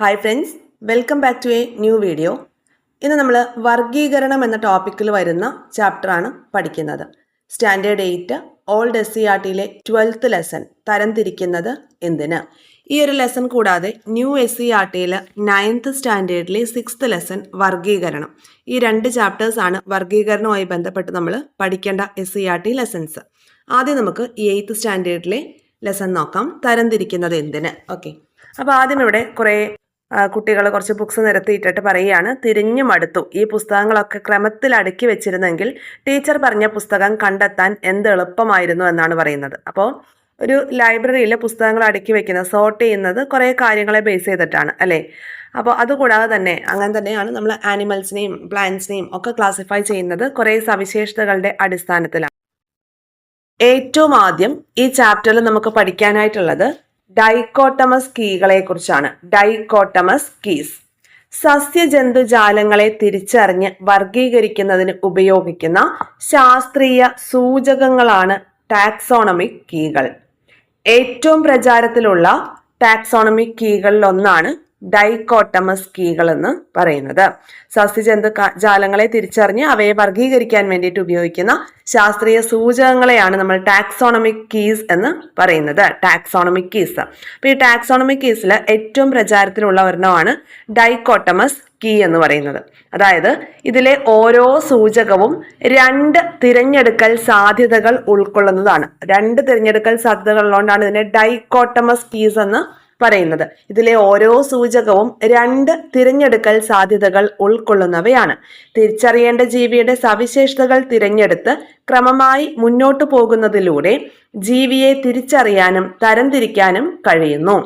Hi friends, welcome back to a new video. ഇന്ന് നമ്മൾ വർഗീകരണം എന്ന ടോപ്പിക്കിൽ വരുന്ന ചാപ്റ്ററാണ് പഠിക്കുന്നത്. സ്റ്റാൻഡേർഡ് 8 ഓൾഡ് SCERTയിലെ 12th ലെസൺ തരംതിരിക്കുന്നത് എന്തിന്. ഈ ഒരു ലെസൺ കൂടാതെ ന്യൂ SCERTയിൽ 9th സ്റ്റാൻഡേർഡിലെ 6th ലെസൺ വർഗീകരണം. ഈ രണ്ട് ചാപ്റ്റേഴ്സാണ് വർഗീകരണവുമായി ബന്ധപ്പെട്ട് നമ്മൾ പഠിക്കേണ്ട SCERT ലെസൺസ്. ആദ്യം നമുക്ക് ഈ 8th സ്റ്റാൻഡേർഡിലെ ലെസൺ നോക്കാം, തരംതിരിക്കുന്നത് എന്തിന്. ഓക്കെ, അപ്പോൾ ആദ്യം ഇവിടെ കുറേ കുട്ടികൾ കുറച്ച് ബുക്സ് നിരത്തിയിട്ടിട്ട് പറയുകയാണ്, തിരിഞ്ഞു മടുത്തു. ഈ പുസ്തകങ്ങളൊക്കെ ക്രമത്തിൽ അടുക്കി വെച്ചിരുന്നെങ്കിൽ ടീച്ചർ പറഞ്ഞ പുസ്തകം കണ്ടെത്താൻ എന്ത് എളുപ്പമായിരുന്നു എന്നാണ് പറയുന്നത്. അപ്പോൾ ഒരു ലൈബ്രറിയിൽ പുസ്തകങ്ങൾ അടുക്കി വെക്കുന്നത്, സോർട്ട് ചെയ്യുന്നത് കുറേ കാര്യങ്ങളെ ബേസ് ചെയ്തിട്ടാണ് അല്ലേ. അപ്പോൾ അതുകൂടാതെ തന്നെ അങ്ങനെ തന്നെയാണ് നമ്മൾ ആനിമൽസിനെയും പ്ലാന്റ്സിനെയും ഒക്കെ ക്ലാസിഫൈ ചെയ്യുന്നത് കുറേ സവിശേഷതകളുടെ അടിസ്ഥാനത്തിലാണ്. ഏറ്റവും ആദ്യം ഈ ചാപ്റ്ററിൽ നമുക്ക് പഠിക്കാനായിട്ടുള്ളത് ഡൈക്കോട്ടമസ് കീകളെ കുറിച്ചാണ്. ഡൈക്കോട്ടമസ് കീസ് സസ്യജന്തുജാലങ്ങളെ തിരിച്ചറിഞ്ഞ് വർഗീകരിക്കുന്നതിന് ഉപയോഗിക്കുന്ന ശാസ്ത്രീയ സൂചകങ്ങളാണ് ടാക്സോണമിക് കീകൾ. ഏറ്റവും പ്രചാരത്തിലുള്ള ടാക്സോണമിക് കീകളിൽ ഒന്നാണ് ഡൈക്കോട്ടമസ് കീകൾ എന്ന് പറയുന്നത്. സസ്യജന്തു ജാലങ്ങളെ തിരിച്ചറിഞ്ഞ് അവയെ വർഗീകരിക്കാൻ വേണ്ടിയിട്ട് ഉപയോഗിക്കുന്ന ശാസ്ത്രീയ സൂചകങ്ങളെയാണ് നമ്മൾ ടാക്സോണമിക് കീസ് എന്ന് പറയുന്നത്. Taxonomic keys. അപ്പോൾ ഈ ടാക്സോണമിക് കീസിൽ ഏറ്റവും പ്രചാരത്തിലുള്ള ഒരെണ്ണമാണ് ഡൈക്കോട്ടമസ് കീ എന്ന് പറയുന്നത്. അതായത് ഇതിലെ ഓരോ സൂചകവും 2 തിരഞ്ഞെടുക്കൽ സാധ്യതകൾ ഉൾക്കൊള്ളുന്നതാണ്. 2 തിരഞ്ഞെടുക്കൽ സാധ്യതകൾ ഉള്ളതുകൊണ്ടാണ് ഇതിനെ ഡൈക്കോട്ടമസ് കീസ് എന്ന് പറയുന്നത്. ഇതിലെ ഓരോ സൂചകവും 2 തിരഞ്ഞെടുക്കൽ സാധ്യതകൾ ഉൾക്കൊള്ളുന്നവയാണ്. തിരിച്ചറിയേണ്ട ജീവിയുടെ സവിശേഷതകൾ തിരഞ്ഞെടുത്ത് ക്രമമായി മുന്നോട്ടു പോകുന്നതിലൂടെ ജീവിയെ തിരിച്ചറിയാനും തരംതിരിക്കാനും കഴിയുന്നു.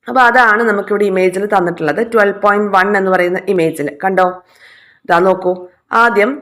അപ്പൊ അതാണ് നമുക്കിവിടെ ഇമേജിൽ തന്നിട്ടുള്ളത്. 12.1 എന്ന് പറയുന്ന ഇമേജിൽ കണ്ടോ, ഇതാ നോക്കൂ. ആദ്യം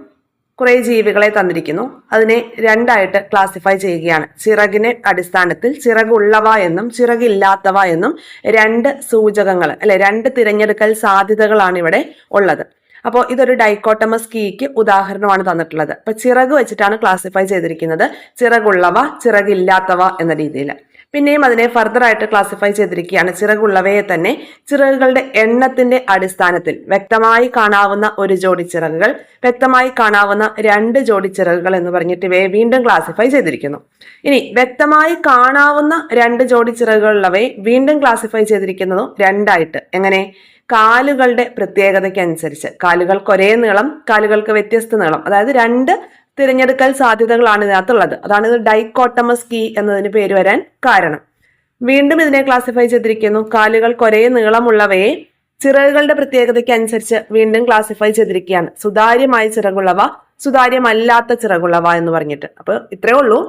കുറേ ജീവികളെ തന്നിരിക്കുന്നു. അതിനെ 2ആയിട്ട് ക്ലാസിഫൈ ചെയ്യുകയാണ്. ചിറകിനെ അടിസ്ഥാനത്തിൽ ചിറകുള്ളവ എന്നും ചിറകില്ലാത്തവ എന്നും 2 സൂചകങ്ങൾ അല്ലെ, 2 തിരഞ്ഞെടുക്കൽ സാധ്യതകളാണ് ഇവിടെ ഉള്ളത്. അപ്പോൾ ഇതൊരു ഡൈക്കോട്ടമസ് കീക്ക് ഉദാഹരണമാണ് തന്നിട്ടുള്ളത്. അപ്പൊ ചിറക് വെച്ചിട്ടാണ് ക്ലാസിഫൈ ചെയ്തിരിക്കുന്നത്, ചിറകുള്ളവ ചിറകില്ലാത്തവ എന്ന രീതിയിൽ. പിന്നെയും അതിനെ ഫർദർ ആയിട്ട് ക്ലാസിഫൈ ചെയ്തിരിക്കുകയാണ്. ചിറകുള്ളവയെ തന്നെ ചിറകുകളുടെ എണ്ണത്തിന്റെ അടിസ്ഥാനത്തിൽ വ്യക്തമായി കാണാവുന്ന 1 ജോഡി ചിറകുകൾ, വ്യക്തമായി കാണാവുന്ന 2 ജോഡി ചിറകുകൾ എന്ന് പറഞ്ഞിട്ട് ഇവയെ വീണ്ടും ക്ലാസിഫൈ ചെയ്തിരിക്കുന്നു. ഇനി വ്യക്തമായി കാണാവുന്ന 2 ജോഡി ചിറകുകളുള്ളവയെ വീണ്ടും ക്ലാസിഫൈ ചെയ്തിരിക്കുന്നതും 2ആയിട്ട്. എങ്ങനെ? കാലുകളുടെ പ്രത്യേകതയ്ക്ക് അനുസരിച്ച്. കാലുകൾക്ക് ഒരേ നീളം, കാലുകൾക്ക് വ്യത്യസ്ത നീളം, അതായത് 2 തിരഞ്ഞെടുക്കൽ സാധ്യതകളാണ് ഇതിനകത്തുള്ളത്. അതാണ് ഇത് ഡൈക്കോട്ടമസ് കീ എന്നതിന് പേര് വരാൻ കാരണം. വീണ്ടും ഇതിനെ ക്ലാസിഫൈ ചെയ്തിരിക്കുന്നു. കാലുകൾക്ക് ഒരേ നീളമുള്ളവയെ ചിറകുകളുടെ പ്രത്യേകതയ്ക്ക് അനുസരിച്ച് വീണ്ടും ക്ലാസിഫൈ ചെയ്തിരിക്കുകയാണ്. സുതാര്യമായ ചിറകുള്ളവ, സുതാര്യമല്ലാത്ത ചിറകുള്ളവ എന്ന് പറഞ്ഞിട്ട്. അപ്പൊ ഇത്രയേ ഉള്ളൂ.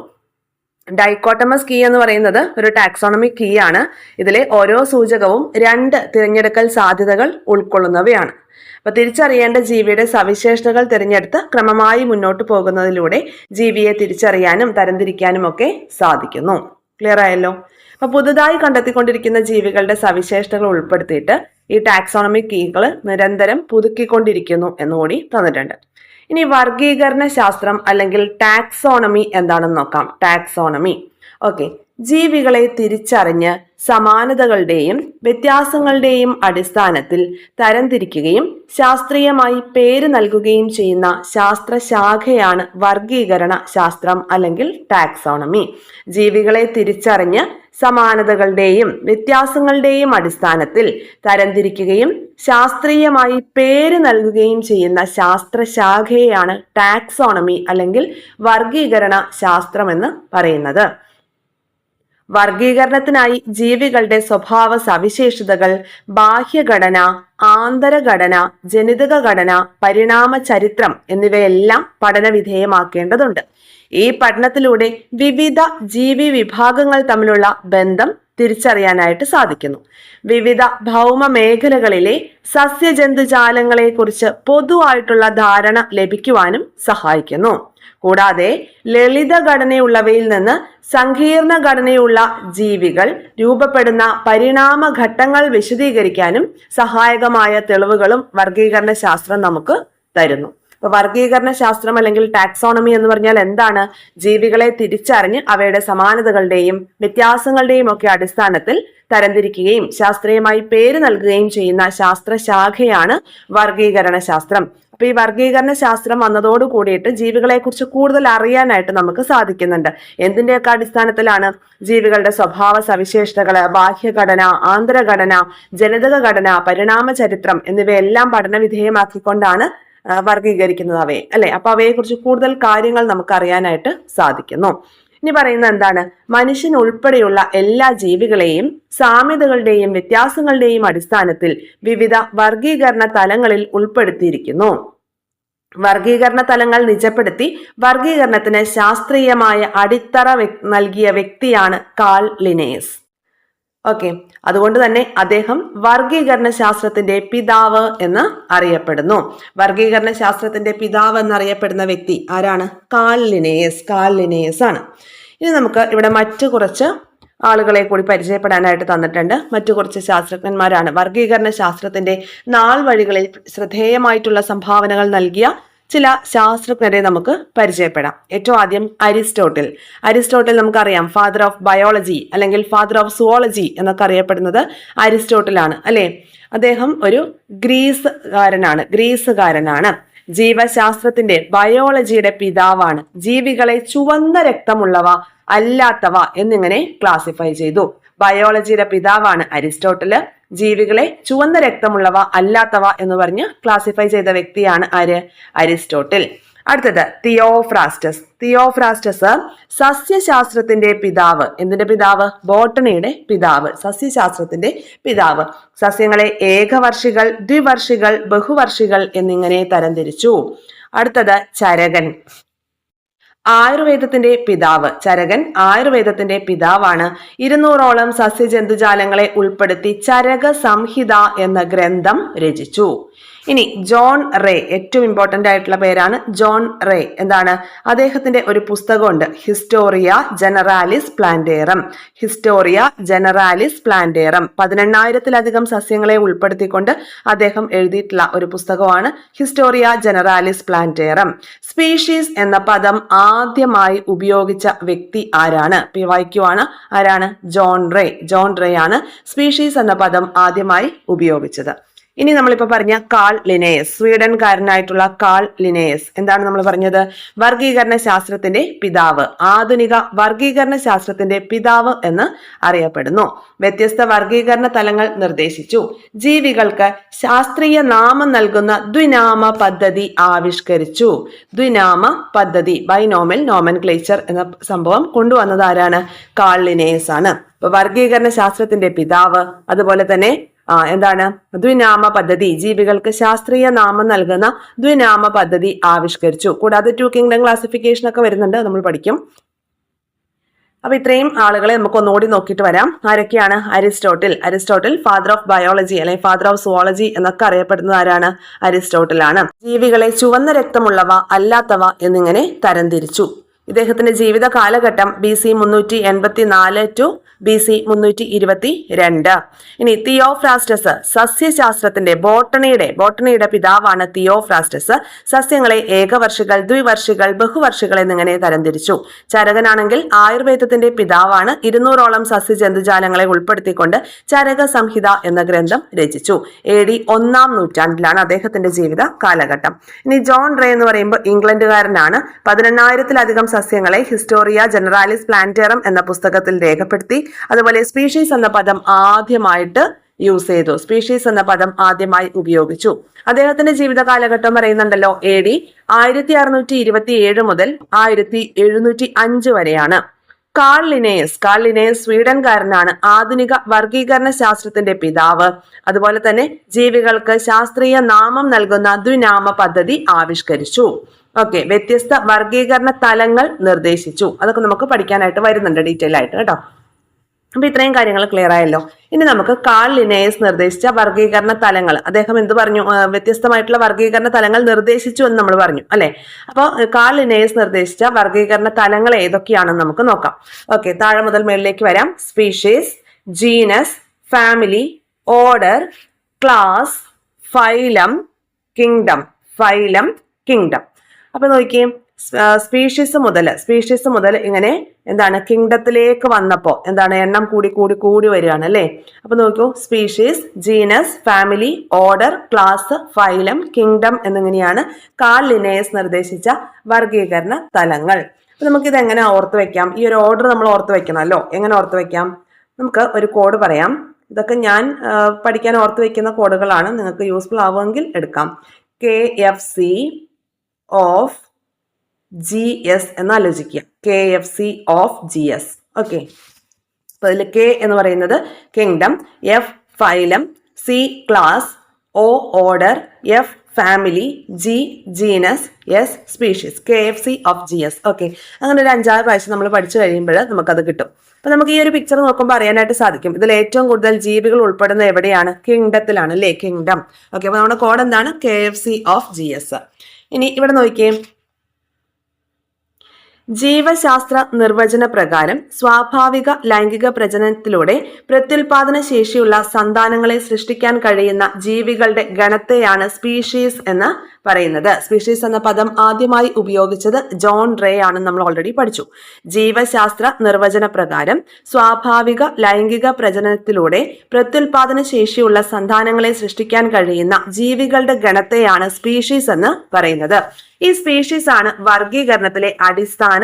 ഡൈക്കോട്ടമസ് കീ എന്ന് പറയുന്നത് ഒരു ടാക്സോണമിക് കീ ആണ്. ഇതിലെ ഓരോ സൂചകവും 2 തിരഞ്ഞെടുക്കൽ സാധ്യതകൾ ഉൾക്കൊള്ളുന്നവയാണ്. അപ്പൊ തിരിച്ചറിയേണ്ട ജീവിയുടെ സവിശേഷതകൾ തിരഞ്ഞെടുത്ത് ക്രമമായി മുന്നോട്ട് പോകുന്നതിലൂടെ ജീവിയെ തിരിച്ചറിയാനും തരംതിരിക്കാനും ഒക്കെ സാധിക്കുന്നു. ക്ലിയർ ആയല്ലോ? അപ്പൊ പുതുതായി കണ്ടെത്തിക്കൊണ്ടിരിക്കുന്ന ജീവികളുടെ സവിശേഷതകൾ ഉൾപ്പെടുത്തിയിട്ട് ഈ ടാക്സോണമിക് കീകൾ നിരന്തരം പുതുക്കിക്കൊണ്ടിരിക്കുന്നു എന്നുകൂടി തന്നിട്ടുണ്ട്. ഇനി വർഗീകരണ ശാസ്ത്രം അല്ലെങ്കിൽ ടാക്സോണമി എന്താണെന്ന് നോക്കാം. ടാക്സോണമി. ഓക്കെ, ജീവികളെ തിരിച്ചറിഞ്ഞ് സമാനതകളുടെയും വ്യത്യാസങ്ങളുടെയും അടിസ്ഥാനത്തിൽ തരംതിരിക്കുകയും ശാസ്ത്രീയമായി പേര് നൽകുകയും ചെയ്യുന്ന ശാസ്ത്രശാഖയാണ് വർഗീകരണ ശാസ്ത്രം അല്ലെങ്കിൽ ടാക്സോണമി. ജീവികളെ തിരിച്ചറിഞ്ഞ് സമാനതകളുടെയും വ്യത്യാസങ്ങളുടെയും അടിസ്ഥാനത്തിൽ തരംതിരിക്കുകയും ശാസ്ത്രീയമായി പേര് നൽകുകയും ചെയ്യുന്ന ശാസ്ത്രശാഖയാണ് ടാക്സോണമി അല്ലെങ്കിൽ വർഗീകരണ ശാസ്ത്രം എന്ന് പറയുന്നത്. വർഗീകരണത്തിനായി ജീവികളുടെ സ്വഭാവ സവിശേഷതകൾ, ബാഹ്യഘടന, ആന്തരഘടന, ജനിതക ഘടന, പരിണാമ ചരിത്രം എന്നിവയെല്ലാം പഠനവിധേയമാക്കേണ്ടതുണ്ട്. ഈ പഠനത്തിലൂടെ വിവിധ ജീവി വിഭാഗങ്ങൾ തമ്മിലുള്ള ബന്ധം തിരിച്ചറിയാനായിട്ട് സാധിക്കുന്നു. വിവിധ ഭൗമ മേഖലകളിലെ സസ്യജന്തുജാലങ്ങളെ കുറിച്ച് പൊതുവായിട്ടുള്ള ധാരണ ലഭിക്കുവാനും സഹായിക്കുന്നു. കൂടാതെ ലളിത ഘടനയുള്ളവയിൽ നിന്ന് സങ്കീർണ ഘടനയുള്ള ജീവികൾ രൂപപ്പെടുന്ന പരിണാമ ഘട്ടങ്ങൾ വിശദീകരിക്കാനും സഹായകമായ തെളിവുകളും വർഗീകരണ ശാസ്ത്രം നമുക്ക് തരുന്നു. അപ്പൊ വർഗീകരണ ശാസ്ത്രം അല്ലെങ്കിൽ ടാക്സോണമി എന്ന് പറഞ്ഞാൽ എന്താണ്? ജീവികളെ തിരിച്ചറിഞ്ഞ് അവയുടെ സമാനതകളുടെയും വ്യത്യാസങ്ങളുടെയും ഒക്കെ അടിസ്ഥാനത്തിൽ തരംതിരിക്കുകയും ശാസ്ത്രീയമായി പേര് നൽകുകയും ചെയ്യുന്ന ശാസ്ത്രശാഖയാണ് വർഗീകരണ ശാസ്ത്രം. അപ്പൊ ഈ വർഗീകരണ ശാസ്ത്രം വന്നതോട് കൂടിയിട്ട് ജീവികളെ കുറിച്ച് കൂടുതൽ അറിയാനായിട്ട് നമുക്ക് സാധിക്കുന്നുണ്ട്. എന്തിന്റെയൊക്കെ അടിസ്ഥാനത്തിലാണ്? ജീവികളുടെ സ്വഭാവ സവിശേഷതകള്, ബാഹ്യഘടന, ആന്തരഘടന, ജനിതക ഘടന, പരിണാമ ചരിത്രം എന്നിവയെല്ലാം പഠന വിധേയമാക്കിക്കൊണ്ടാണ് വർഗീകരിക്കുന്നത് അവയെ, അല്ലെ? അപ്പൊ അവയെ കുറിച്ച് കൂടുതൽ കാര്യങ്ങൾ നമുക്ക് അറിയാനായിട്ട് സാധിക്കുന്നു. ഇനി പറയുന്നത് എന്താണ്? മനുഷ്യൻ ഉൾപ്പെടെയുള്ള എല്ലാ ജീവികളെയും സാമ്യതകളുടെയും വ്യത്യാസങ്ങളുടെയും അടിസ്ഥാനത്തിൽ വിവിധ വർഗീകരണ തലങ്ങളിൽ ഉൾപ്പെടുത്തിയിരിക്കുന്നു. വർഗീകരണ തലങ്ങൾ നിജപ്പെടുത്തി വർഗീകരണത്തിന് ശാസ്ത്രീയമായ അടിത്തറ നൽകിയ വ്യക്തിയാണ് കാൾ ലിനേയസ്. ഓക്കെ, അതുകൊണ്ട് തന്നെ അദ്ദേഹം വർഗീകരണ ശാസ്ത്രത്തിന്റെ പിതാവ് എന്ന് അറിയപ്പെടുന്നു. വർഗീകരണ ശാസ്ത്രത്തിന്റെ പിതാവ് എന്നറിയപ്പെടുന്ന വ്യക്തി ആരാണ്? കാൾ ലിനേയസ് ആണ്. ഇനി നമുക്ക് ഇവിടെ മറ്റു കുറച്ച് ആളുകളെ കൂടി പരിചയപ്പെടാനായിട്ട് തന്നിട്ടുണ്ട്. മറ്റു കുറച്ച് ശാസ്ത്രജ്ഞന്മാരാണ്. വർഗീകരണ ശാസ്ത്രത്തിന്റെ നാൾ വഴികളിൽ ശ്രദ്ധേയമായിട്ടുള്ള സംഭാവനകൾ നൽകിയ ചില ശാസ്ത്രജ്ഞരെ നമുക്ക് പരിചയപ്പെടാം. ഏറ്റവും ആദ്യം അരിസ്റ്റോട്ടിൽ നമുക്കറിയാം, ഫാദർ ഓഫ് ബയോളജി അല്ലെങ്കിൽ ഫാദർ ഓഫ് സുവോളജി എന്നൊക്കെ അറിയപ്പെടുന്നത് അരിസ്റ്റോട്ടിലാണ്, അല്ലെ? അദ്ദേഹം ഒരു ഗ്രീസുകാരനാണ്. ജീവശാസ്ത്രത്തിന്റെ ബയോളജിയുടെ പിതാവാണ്. ജീവികളെ ചുവന്ന രക്തമുള്ളവ അല്ലാത്തവ എന്നിങ്ങനെ ക്ലാസിഫൈ ചെയ്തു. ബയോളജിയുടെ പിതാവാണ് അരിസ്റ്റോട്ടില്. ജീവികളെ ചുവന്ന രക്തമുള്ളവ അല്ലാത്തവ എന്ന് പറഞ്ഞ് ക്ലാസിഫൈ ചെയ്ത വ്യക്തിയാണ് ആര്? അരിസ്റ്റോട്ടിൽ. അടുത്തത് തിയോഫ്രാസ്റ്റസ് സസ്യശാസ്ത്രത്തിന്റെ പിതാവ്. എന്തിന്റെ പിതാവ്? ബോട്ടണിയുടെ പിതാവ്, സസ്യശാസ്ത്രത്തിന്റെ പിതാവ്. സസ്യങ്ങളെ ഏകവർഷികൾ, ദ്വിവർഷികൾ, ബഹുവർഷികൾ എന്നിങ്ങനെ തരംതിരിച്ചു. അടുത്തത് ചരകൻ, ആയുർവേദത്തിന്റെ പിതാവ്. ചരകൻ ആയുർവേദത്തിന്റെ പിതാവാണ്. 200ഓളം സസ്യജന്തുജാലങ്ങളെ ഉൾപ്പെടുത്തി ചരക സംഹിത എന്ന ഗ്രന്ഥം രചിച്ചു. ഇനി ജോൺ റേ, ഏറ്റവും ഇമ്പോർട്ടന്റ് ആയിട്ടുള്ള പേരാണ് ജോൺ റേ. എന്താണ്? അദ്ദേഹത്തിന്റെ ഒരു പുസ്തകമുണ്ട്, ഹിസ്റ്റോറിയ ജനറാലിസ് പ്ലാന്റേറം. 18,000-ലധികം സസ്യങ്ങളെ ഉൾപ്പെടുത്തിക്കൊണ്ട് അദ്ദേഹം എഴുതിയിട്ടുള്ള ഒരു പുസ്തകമാണ് ഹിസ്റ്റോറിയ ജനറാലിസ് പ്ലാന്റേറം. സ്പീഷീസ് എന്ന പദം ആദ്യമായി ഉപയോഗിച്ച വ്യക്തി ആരാണ്? വായിക്കുവാണ്. ആരാണ്? ജോൺ റേ ആണ് സ്പീഷീസ് എന്ന പദം ആദ്യമായി ഉപയോഗിച്ചത്. ഇനി നമ്മളിപ്പോ പറഞ്ഞ കാൾ ലിനേയസ്, സ്വീഡൻകാരനായിട്ടുള്ള കാൾ ലിനേയസ്, എന്താണ് നമ്മൾ പറഞ്ഞത്? വർഗീകരണ ശാസ്ത്രത്തിന്റെ പിതാവ്, ആധുനിക വർഗീകരണ ശാസ്ത്രത്തിന്റെ പിതാവ് എന്ന് അറിയപ്പെടുന്നു. വ്യത്യസ്ത വർഗീകരണ തലങ്ങൾ നിർദ്ദേശിച്ചു. ജീവികൾക്ക് ശാസ്ത്രീയ നാമം നൽകുന്ന ദ്വിനാമ പദ്ധതി ആവിഷ്കരിച്ചു. ദ്വിനാമ പദ്ധതി, ബൈനോമൽ നോമൻക്ലേച്ചർ എന്ന സംഭവം കൊണ്ടുവന്നത് ആരാണ്? കാൾ ലിനേയസ് ആണ്. അപ്പൊ വർഗീകരണ ശാസ്ത്രത്തിന്റെ പിതാവ്, അതുപോലെ തന്നെ എന്താണ്? ദ്വിനാമ പദ്ധതി, ജീവികൾക്ക് ശാസ്ത്രീയ നാമം നൽകുന്ന ദ്വിനാമ പദ്ധതി ആവിഷ്കരിച്ചു. കൂടാതെ 2 കിങ്ഡം ക്ലാസിഫിക്കേഷൻ ഒക്കെ വരുന്നുണ്ട്, നമ്മൾ പഠിക്കും. അപ്പൊ ഇത്രയും ആളുകളെ നമുക്ക് ഒന്നുകൂടി നോക്കിയിട്ട് വരാം. ആരൊക്കെയാണ്? അരിസ്റ്റോട്ടിൽ ഫാദർ ഓഫ് ബയോളജി അല്ലെങ്കിൽ ഫാദർ ഓഫ് സുവോളജി എന്നൊക്കെ അറിയപ്പെടുന്നത് ആരാണ്? അരിസ്റ്റോട്ടിൽ ആണ്. ജീവികളെ ചുവന്ന രക്തമുള്ളവ അല്ലാത്തവ എന്നിങ്ങനെ തരംതിരിച്ചു. ഇദ്ദേഹത്തിന്റെ ജീവിത കാലഘട്ടം BC 384 to BC 322. ഇനി തിയോഫ്രാസ്റ്റസ് സസ്യശാസ്ത്രത്തിന്റെ ബോട്ടണിയുടെ പിതാവാണ് തിയോഫ്രാസ്റ്റസ്. സസ്യങ്ങളെ ഏകവർഷികൾ, ദ്വിവർഷികൾ, ബഹുവർഷികൾ എന്നിങ്ങനെ തരംതിരിച്ചു. ചരകനാണെങ്കിൽ ആയുർവേദത്തിന്റെ പിതാവാണ്. 200ഓളം സസ്യജന്തുജാലങ്ങളെ ഉൾപ്പെടുത്തിക്കൊണ്ട് ചരക സംഹിത എന്ന ഗ്രന്ഥം രചിച്ചു. AD 1-ാം നൂറ്റാണ്ടിലാണ് അദ്ദേഹത്തിന്റെ ജീവിത കാലഘട്ടം. ഇനി ജോൺ റേ എന്ന് പറയുമ്പോൾ ഇംഗ്ലണ്ടുകാരനാണ്. 18,000-ലധികം സസ്യങ്ങളെ ഹിസ്റ്റോറിയ ജനറാലിസ് പ്ലാന്റേറം എന്ന പുസ്തകത്തിൽ രേഖപ്പെടുത്തി. അതുപോലെ സ്പീഷീസ് എന്ന പദം ആദ്യമായിട്ട് ഉപയോഗിച്ചു. അദ്ദേഹത്തിന്റെ ജീവിത കാലഘട്ടം പറയുന്നുണ്ടല്ലോ, AD 1627 മുതൽ 1705 വരെയാണ്. കാൾ ലിനേയസ് സ്വീഡൻകാരനാണ്. ആധുനിക വർഗീകരണ ശാസ്ത്രത്തിന്റെ പിതാവ്. അതുപോലെ തന്നെ ജീവികൾക്ക് ശാസ്ത്രീയ നാമം നൽകുന്ന ദ്വിനാമ പദ്ധതി ആവിഷ്കരിച്ചു. ഓക്കെ, വ്യത്യസ്ത വർഗീകരണ തലങ്ങൾ നിർദ്ദേശിച്ചു. അതൊക്കെ നമുക്ക് പഠിക്കാനായിട്ട് വരുന്നുണ്ട് ഡീറ്റെയിൽ ആയിട്ട് കേട്ടോ. അപ്പൊ ഇത്രയും കാര്യങ്ങൾ ക്ലിയർ ആയല്ലോ. ഇനി നമുക്ക് കാൾ ലിനേയസ് നിർദ്ദേശിച്ച വർഗീകരണ തലങ്ങൾ, അദ്ദേഹം എന്ത് പറഞ്ഞു? വ്യത്യസ്തമായിട്ടുള്ള വർഗീകരണ തലങ്ങൾ നിർദ്ദേശിച്ചു എന്ന് നമ്മൾ പറഞ്ഞു, അല്ലെ? അപ്പോൾ കാൾ ലിനേയസ് നിർദ്ദേശിച്ച വർഗീകരണ തലങ്ങൾ ഏതൊക്കെയാണെന്ന് നമുക്ക് നോക്കാം. ഓക്കെ, താഴെ മുതൽ മേളിലേക്ക് വരാം. Species, genus, family, order, class, phylum, kingdom. Kingdom. അപ്പൊ നോക്കിയേ, സ്പീഷീസ് മുതൽ ഇങ്ങനെ എന്താണ് കിങ്ഡത്തിലേക്ക് വന്നപ്പോ എന്താണ് എണ്ണം കൂടി കൂടി കൂടി വരികയാണ് അല്ലെ. അപ്പൊ നോക്കൂ, species, genus, family, order, class, phylum, kingdom എന്നിങ്ങനെയാണ് കാൾ ലിനേയസ് നിർദ്ദേശിച്ച വർഗീകരണ തലങ്ങൾ. അപ്പൊ നമുക്കിത് എങ്ങനെ ഓർത്ത് വെക്കാം? ഈ ഒരു ഓർഡർ നമ്മൾ ഓർത്ത് വെക്കണമല്ലോ. എങ്ങനെ ഓർത്ത് വെക്കാം? നമുക്ക് ഒരു കോഡ് പറയാം. ഇതൊക്കെ ഞാൻ പഠിക്കാൻ ഓർത്ത് വെക്കുന്ന കോഡുകളാണ്. നിങ്ങൾക്ക് യൂസ്ഫുൾ ആവുമെങ്കിൽ എടുക്കാം. KFC ഓഫ് GS എന്ന് ആലോചിക്കുക. KFC of GS. ഓക്കെ, അപ്പൊ അതിൽ K എന്ന് പറയുന്നത് kingdom, F phylum, C class, O order, F family, G genus, S species. KFC of GS. Okay, അങ്ങനെ ഒരു 5-6 പ്രാവശ്യം നമ്മൾ പഠിച്ചു കഴിയുമ്പോൾ നമുക്കത് കിട്ടും. അപ്പൊ നമുക്ക് ഈ ഒരു പിക്ചർ നോക്കുമ്പോൾ അറിയാനായിട്ട് സാധിക്കും, ഇതിൽ ഏറ്റവും കൂടുതൽ ജീവികൾ ഉൾപ്പെടുന്ന എവിടെയാണ്? കിങ്ഡത്തിലാണ് അല്ലേ, കിങ്ഡം. ഓക്കെ, അപ്പൊ നമ്മുടെ കോഡ് എന്താണ്? KFC of GS. ഇനി ഇവിടെ നോക്കിയേ, ജീവശാസ്ത്ര നിർവചന പ്രകാരം സ്വാഭാവിക ലൈംഗിക പ്രജനനത്തിലൂടെ പ്രത്യുൽപാദന ശേഷിയുള്ള സന്താനങ്ങളെ സൃഷ്ടിക്കാൻ കഴിയുന്ന ജീവികളുടെ ഗണത്തെയാണ് സ്പീഷീസ് എന്ന് പറയുന്നത്. സ്പീഷീസ് എന്ന പദം ആദ്യമായി ഉപയോഗിച്ചത് ജോൺ റേ ആണ്, നമ്മൾ ഓൾറെഡി പഠിച്ചു. ജീവശാസ്ത്ര നിർവചന പ്രകാരം സ്വാഭാവിക ലൈംഗിക പ്രജനനത്തിലൂടെ പ്രത്യുൽപാദന ശേഷിയുള്ള സന്താനങ്ങളെ സൃഷ്ടിക്കാൻ കഴിയുന്ന ജീവികളുടെ ഗണത്തെയാണ് സ്പീഷീസ് എന്ന് പറയുന്നത്. ഈ സ്പീഷീസ് ആണ് വർഗീകരണത്തിലെ അടിസ്ഥാന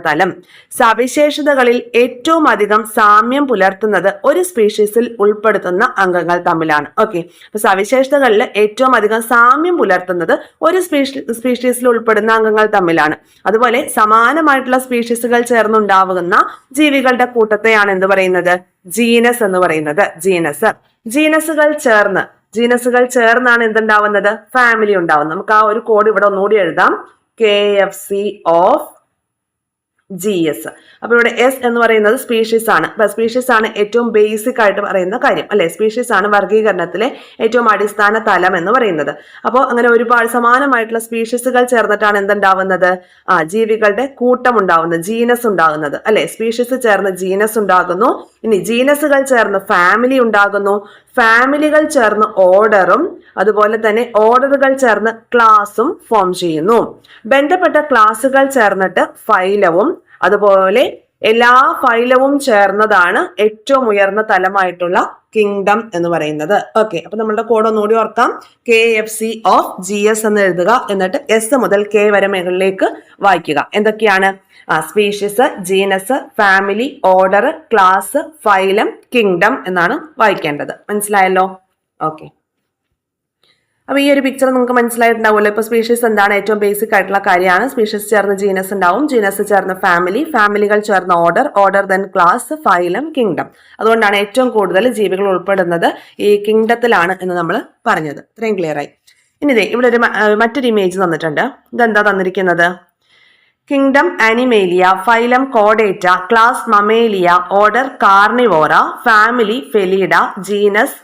തലം. സവിശേഷതകളിൽ ഏറ്റവും അധികം സാമ്യം പുലർത്തുന്നത് ഒരു സ്പീഷീസിൽ ഉൾപ്പെടുത്തുന്ന അംഗങ്ങൾ തമ്മിലാണ്. ഓക്കെ, അപ്പൊ സവിശേഷതകളിൽ ഏറ്റവും അധികം സാമ്യം പുലർത്തുന്നത് ഒരു സ്പീഷീസിൽ ഉൾപ്പെടുന്ന അംഗങ്ങൾ തമ്മിലാണ്. അതുപോലെ സമാനമായിട്ടുള്ള സ്പീഷീസുകൾ ചേർന്നുണ്ടാവുന്ന ജീവികളുടെ കൂട്ടത്തെയാണ് എന്ത് പറയുന്നത്? ജീനസ് എന്ന് പറയുന്നത്. ജീനസുകൾ ചേർന്നാണ് എന്തുണ്ടാവുന്നത്? ഫാമിലി ഉണ്ടാവുന്നത്. നമുക്ക് ആ ഒരു കോഡ് ഇവിടെ ഒന്നുകൂടി എഴുതാം. KFC of GS. അപ്പൊ ഇവിടെ S എന്ന് പറയുന്നത് സ്പീഷീസ് ആണ്. അപ്പൊ സ്പീഷീസ് ആണ് ഏറ്റവും ബേസിക് ആയിട്ട് പറയുന്ന കാര്യം അല്ലെ. സ്പീഷീസ് ആണ് വർഗീകരണത്തിലെ ഏറ്റവും അടിസ്ഥാന തലം എന്ന് പറയുന്നത്. അപ്പോൾ അങ്ങനെ ഒരുപാട് സമാനമായിട്ടുള്ള സ്പീഷീസുകൾ ചേർന്നിട്ടാണ് എന്തുണ്ടാവുന്നത്? ജീവികളുടെ കൂട്ടം ഉണ്ടാവുന്നത്, ജീനസ് ഉണ്ടാകുന്നത് അല്ലെ. സ്പീഷീസ് ചേർന്ന് ജീനസ് ഉണ്ടാകുന്നു. ഇനി ജീനസുകൾ ചേർന്ന് ഫാമിലി ഉണ്ടാകുന്നു. ഫാമിലികൾ ചേർന്ന് ഓർഡറും, അതുപോലെ തന്നെ ഓർഡറുകൾ ചേർന്ന് ക്ലാസും ഫോം ചെയ്യുന്നു. ബന്ധപ്പെട്ട ക്ലാസുകൾ ചേർന്നിട്ട് ഫൈലവും, അതുപോലെ എല്ലാ ഫൈലവും ചേർന്നതാണ് ഏറ്റവും ഉയർന്ന തലമായിട്ടുള്ള കിങ്ഡം എന്ന് പറയുന്നത്. ഓക്കെ, അപ്പൊ നമ്മളുടെ കോഡ് ഒന്നുകൂടി ഓർക്കാം. KFC ഓഫ് GS എന്ന് എഴുതുക. എന്നിട്ട് S മുതൽ K വരെ മുകളിലേക്ക് വായിക്കുക. എന്തൊക്കെയാണ്? Species, genus, family, order, class, phylum, kingdom എന്നാണ് വായിക്കേണ്ടത്. മനസ്സിലായല്ലോ? ഓക്കെ, അപ്പൊ ഈ ഒരു പിക്ചർ നിങ്ങൾക്ക് മനസ്സിലായിട്ടുണ്ടാവുമല്ലോ. ഇപ്പൊ സ്പീഷീസ് എന്താണ്? ഏറ്റവും ബേസിക് ആയിട്ടുള്ള കാര്യമാണ്. സ്പീഷീസ് ചേർന്ന് ജീനസ് ഉണ്ടാവും, ജീനസ് ചേർന്ന് ഫാമിലി, ഫാമിലികൾ ചേർന്ന് order then class, phylum, kingdom. അതുകൊണ്ടാണ് ഏറ്റവും കൂടുതൽ ജീവികൾ ഉൾപ്പെടുന്നത് ഈ കിങ്ഡത്തിലാണ് എന്ന് നമ്മൾ പറഞ്ഞത്. ഇത്രയും ക്ലിയർ ആയി. ഇനി ഇവിടെ മറ്റൊരു ഇമേജ് തന്നിട്ടുണ്ട്. ഇതെന്താ തന്നിരിക്കുന്നത്? കിങ്ഡം അനിമേലിയ, ഫൈലം കോഡേറ്റ, class mammalia, order carnivora, family felidae, genus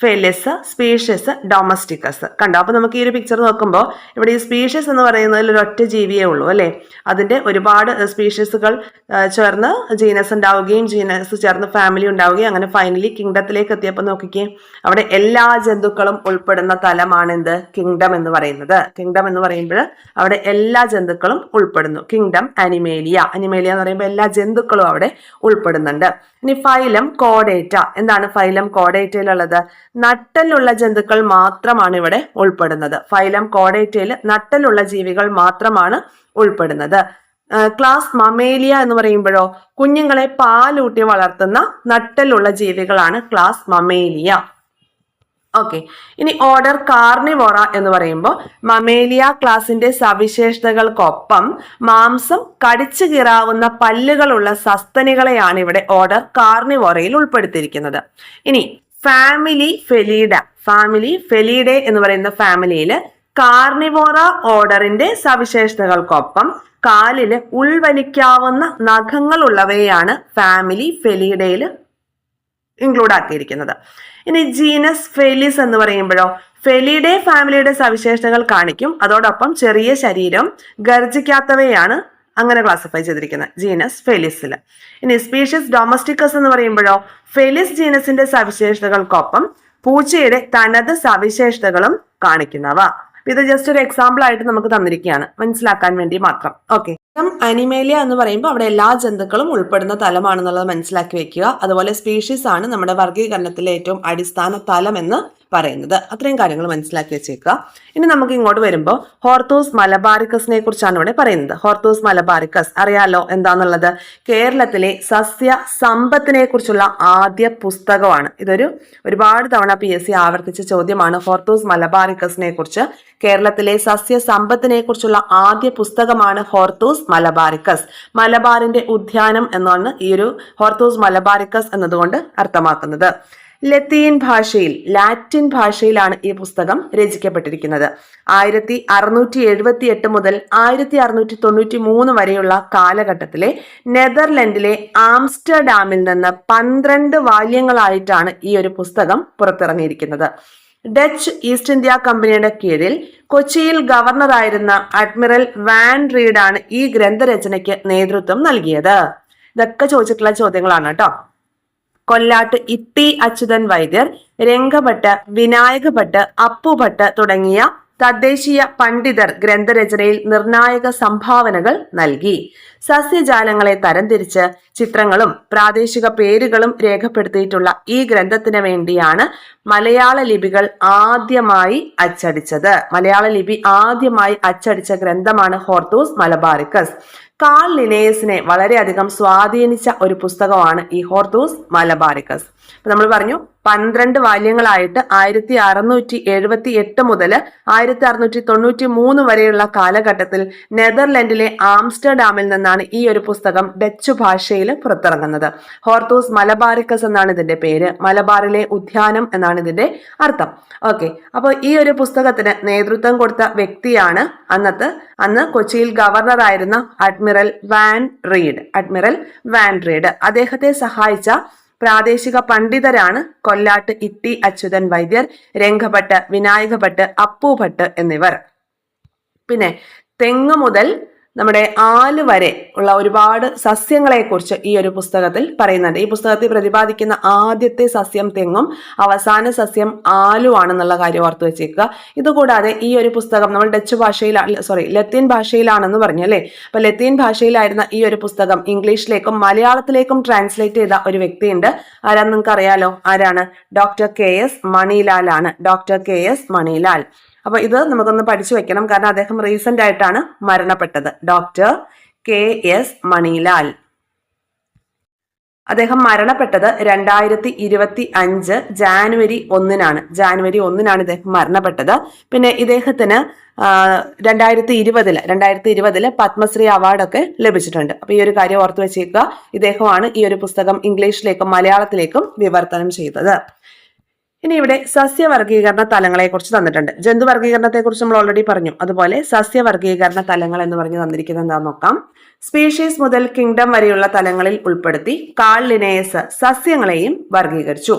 felis, species domesticus. കണ്ടോ? അപ്പൊ നമുക്ക് ഈ ഒരു പിക്ചർ നോക്കുമ്പോൾ ഇവിടെ ഈ സ്പീഷ്യസ് എന്ന് പറയുന്നതിൽ ഒരൊറ്റ ജീവിയേ ഉള്ളൂ അല്ലെ. അതിന്റെ ഒരുപാട് സ്പീഷ്യസുകൾ ചേർന്ന് ജീനസ് ഉണ്ടാവുകയും ജീനസ് ചേർന്ന് ഫാമിലി ഉണ്ടാവുകയും അങ്ങനെ ഫൈനലി കിങ്ഡത്തിലേക്ക് എത്തിയപ്പോൾ നോക്കിക്കേ, അവിടെ എല്ലാ ജന്തുക്കളും ഉൾപ്പെടുന്ന തലമാണ് എന്ത്? കിങ്ഡം എന്ന് പറയുന്നത്. കിങ്ഡം എന്ന് പറയുമ്പോൾ അവിടെ എല്ലാ ജന്തുക്കളും ഉൾപ്പെടുന്നു. കിങ്ഡം അനിമേലിയ എന്ന് പറയുമ്പോൾ എല്ലാ ജന്തുക്കളും അവിടെ ഉൾപ്പെടുന്നുണ്ട്. ഇനി ഫൈലം കോഡേറ്റ. എന്താണ് ഫൈലം കോഡേറ്റയിലുള്ളത്? നട്ടലുള്ള ജന്തുക്കൾ മാത്രമാണ് ഇവിടെ ഉൾപ്പെടുന്നത്. ഫൈലം കോഡേറ്റയിൽ നട്ടലുള്ള ജീവികൾ മാത്രമാണ് ഉൾപ്പെടുന്നത്. ക്ലാസ് മമേലിയ എന്ന് പറയുമ്പോഴോ കുഞ്ഞുങ്ങളെ പാലൂട്ടി വളർത്തുന്ന നട്ടലുള്ള ജീവികളാണ് ക്ലാസ് മമേലിയ. ഓക്കെ, ഇനി ഓർഡർ കാർണിവോറ എന്ന് പറയുമ്പോൾ മമേലിയ ക്ലാസിന്റെ സവിശേഷതകൾക്കൊപ്പം മാംസം കടിച്ചു കീറാവുന്ന പല്ലുകളുള്ള സസ്തനികളെയാണ് ഇവിടെ ഓർഡർ കാർണിവോറയിൽ ഉൾപ്പെടുത്തിയിരിക്കുന്നത്. ഇനി ഫാമിലി ഫെലീഡെ എന്ന് പറയുന്ന ഫാമിലിയിൽ കാർണിവോറ ഓർഡറിന്റെ സവിശേഷതകൾക്കൊപ്പം കാലില് ഉൾവലിക്കാവുന്ന നഖങ്ങളുള്ളവയാണ് ഫാമിലി ഫെലീഡയിൽ ഇൻക്ലൂഡ് ആക്കിയിരിക്കുന്നത്. ഇനി ജീനസ് ഫെലിസ് എന്ന് പറയുമ്പോഴോ ഫെലീഡെ ഫാമിലിയുടെ സവിശേഷതകൾ കാണിക്കും, അതോടൊപ്പം ചെറിയ ശരീരം, ഗർജിക്കാത്തവയാണ് അങ്ങനെ ക്ലാസിഫൈ ചെയ്തിരിക്കുന്നത് ജീനസ് ഫെലിസിൽ. ഇനി സ്പീഷ്യസ് ഡൊമസ്റ്റിക്കസ് എന്ന് പറയുമ്പോഴോ ഫെലിസ് ജീനസിന്റെ സവിശേഷതകൾക്കൊപ്പം പൂച്ചയുടെ തനത് സവിശേഷതകളും കാണിക്കുന്നവ. ഇത് ജസ്റ്റ് ഒരു എക്സാമ്പിൾ ആയിട്ട് നമുക്ക് തന്നിരിക്കുകയാണ്, മനസ്സിലാക്കാൻ വേണ്ടി മാത്രം. ഓക്കെ, അനിമേലിയ എന്ന് പറയുമ്പോൾ അവിടെ എല്ലാ ജന്തുക്കളും ഉൾപ്പെടുന്ന തലമാണെന്നുള്ളത് മനസ്സിലാക്കി വെക്കുക. അതുപോലെ സ്പീഷീസ് ആണ് നമ്മുടെ വർഗീകരണത്തിലെ ഏറ്റവും അടിസ്ഥാന തലം എന്ന് പറയുന്നത്. അത്രയും കാര്യങ്ങൾ മനസ്സിലാക്കി വെച്ചേക്കുക. ഇനി നമുക്ക് ഇങ്ങോട്ട് വരുമ്പോൾ ഹോർത്തൂസ് മലബാറിക്കസിനെ കുറിച്ചാണ് ഇവിടെ പറയുന്നത്. ഹോർത്തൂസ് മലബാറിക്കസ് അറിയാലോ എന്താന്നുള്ളത്. കേരളത്തിലെ സസ്യ സമ്പത്തിനെ കുറിച്ചുള്ള ആദ്യ പുസ്തകമാണ്. ഇതൊരു ഒരുപാട് തവണ PSC ആവർത്തിച്ച ചോദ്യമാണ്. ഹോർത്തൂസ് മലബാറിക്കസിനെ കുറിച്ച് കേരളത്തിലെ സസ്യ സമ്പത്തിനെ കുറിച്ചുള്ള ആദ്യ പുസ്തകമാണ് ഹോർത്തൂസ് മലബാറിക്കസ്. മലബാറിന്റെ ഉദ്യാനം എന്നാണ് ഈ ഒരു ഹോർത്തൂസ് മലബാറിക്കസ് എന്നതുകൊണ്ട് അർത്ഥമാക്കുന്നത്. ലാറ്റിൻ ഭാഷയിലാണ് ഈ പുസ്തകം രചിക്കപ്പെട്ടിരിക്കുന്നത്. 1678 മുതൽ 1693 വരെയുള്ള കാലഘട്ടത്തിലെ നെതർലൻഡിലെ ആംസ്റ്റർഡാമിൽ നിന്ന് 12 വാല്യങ്ങളായിട്ടാണ് ഈ ഒരു പുസ്തകം പുറത്തിറങ്ങിയിരിക്കുന്നത്. ഡച്ച് ഈസ്റ്റ് ഇന്ത്യ കമ്പനിയുടെ കീഴിൽ കൊച്ചിയിൽ ഗവർണറായിരുന്ന അഡ്മിറൽ വാൻ റീഡാണ് ഈ ഗ്രന്ഥരചനയ്ക്ക് നേതൃത്വം നൽകിയത്. ഇതൊക്കെ ചോദിച്ചിട്ടുള്ള ചോദ്യങ്ങളാണ് കേട്ടോ. കൊല്ലാട്ട് ഇട്ടി അച്യുതൻ വൈദ്യർ, രംഗഭട്ട്, വിനായക ഭട്ട്, അപ്പുഭട്ട് തുടങ്ങിയ തദ്ദേശീയ പണ്ഡിതർ ഗ്രന്ഥരചനയിൽ നിർണായക സംഭാവനകൾ നൽകി. സസ്യജാലങ്ങളെ തരംതിരിച്ച് ചിത്രങ്ങളും പ്രാദേശിക പേരുകളും രേഖപ്പെടുത്തിയിട്ടുള്ള ഈ ഗ്രന്ഥത്തിന് വേണ്ടിയാണ് മലയാള ലിപികൾ ആദ്യമായി അച്ചടിച്ചത്. മലയാള ലിപി ആദ്യമായി അച്ചടിച്ച ഗ്രന്ഥമാണ് ഹോർത്തൂസ് മലബാറിക്കസ്. കാൾ ലിനേയസിനെ വളരെയധികം സ്വാധീനിച്ച ഒരു പുസ്തകമാണ് ഈ ഹോർത്തൂസ് മലബാറിക്കസ്. നമ്മൾ പറഞ്ഞു 12 വാല്യങ്ങളായിട്ട് 1678 മുതൽ 1693 വരെയുള്ള കാലഘട്ടത്തിൽ നെതർലൻഡിലെ ആംസ്റ്റർഡാമിൽ നിന്നാണ് ഈ ഒരു പുസ്തകം ഡച്ച് ഭാഷയിൽ പുറത്തിറങ്ങുന്നത്. ഹോർത്തൂസ് മലബാറിക്കസ് എന്നാണ് ഇതിന്റെ പേര്. മലബാറിലെ ഉദ്യാനം എന്നാണ് ഇതിന്റെ അർത്ഥം. ഓക്കെ, അപ്പോൾ ഈ ഒരു പുസ്തകത്തിന് നേതൃത്വം കൊടുത്ത വ്യക്തിയാണ് അന്ന് കൊച്ചിയിൽ ഗവർണറായിരുന്ന അഡ്മിറൽ വാൻ റീഡ്. അദ്ദേഹത്തെ സഹായിച്ച പ്രാദേശിക പണ്ഡിതരാണ് കൊല്ലാട്ട് ഇട്ടി അച്യുതൻ വൈദ്യർ, രംഗഭട്ട്, വിനായക ഭട്ട്, അപ്പുഭട്ട് എന്നിവർ. പിന്നെ തെങ്ങ് മുതൽ നമ്മുടെ ആല് വരെ ഉള്ള ഒരുപാട് സസ്യങ്ങളെ കുറിച്ച് ഈ ഒരു പുസ്തകത്തിൽ പറയുന്നുണ്ട്. ഈ പുസ്തകത്തിൽ പ്രതിപാദിക്കുന്ന ആദ്യത്തെ സസ്യം തെങ്ങും അവസാന സസ്യം ആലുവാണെന്നുള്ള കാര്യം ഓർത്തു വെച്ചേക്കുക. ഇതുകൂടാതെ ഈ ഒരു പുസ്തകം നമ്മൾ ലത്തീൻ ഭാഷയിലാണെന്ന് പറഞ്ഞു അല്ലേ. അപ്പൊ ലത്തീൻ ഭാഷയിലായിരുന്ന ഈ ഒരു പുസ്തകം ഇംഗ്ലീഷിലേക്കും മലയാളത്തിലേക്കും ട്രാൻസ്ലേറ്റ് ചെയ്ത ഒരു വ്യക്തിയുണ്ട്. ആരാന്ന് നിങ്ങൾക്ക് അറിയാലോ. ആരാണ്? ഡോക്ടർ KS മണിലാൽ ആണ്. Doctor KS Manilal. അപ്പൊ ഇത് നമുക്കൊന്ന് പഠിച്ചു വെക്കണം, കാരണം അദ്ദേഹം റീസെന്റ് ആയിട്ടാണ് മരണപ്പെട്ടത്. Doctor KS Manilal. അദ്ദേഹം മരണപ്പെട്ടത് 2025 ജാനുവരി 1 ഇദ്ദേഹം മരണപ്പെട്ടത്. പിന്നെ ഇദ്ദേഹത്തിന് 2020 പത്മശ്രീ അവാർഡൊക്കെ ലഭിച്ചിട്ടുണ്ട്. അപ്പൊ ഈ ഒരു കാര്യം ഓർത്തു വെച്ചേക്കുക. ഇദ്ദേഹമാണ് ഈ ഒരു പുസ്തകം ഇംഗ്ലീഷിലേക്കും മലയാളത്തിലേക്കും വിവർത്തനം ചെയ്തത്. ഇനി ഇവിടെ സസ്യവർഗീകരണ തലങ്ങളെ കുറിച്ച് തന്നിട്ടുണ്ട്. ജന്തുവർഗീകരണത്തെ കുറിച്ച് നമ്മൾ ഓൾറെഡി പറഞ്ഞു. അതുപോലെ സസ്യവർഗീകരണ തലങ്ങൾ എന്ന് പറഞ്ഞ് തന്നിരിക്കുന്നത് എന്താണെന്ന് നോക്കാം. സ്പീഷീസ് മുതൽ കിങ്ഡം വരെയുള്ള തലങ്ങളിൽ ഉൾപ്പെടുത്തി കാൾ ലിനേയസ് സസ്യങ്ങളെയും വർഗീകരിച്ചു.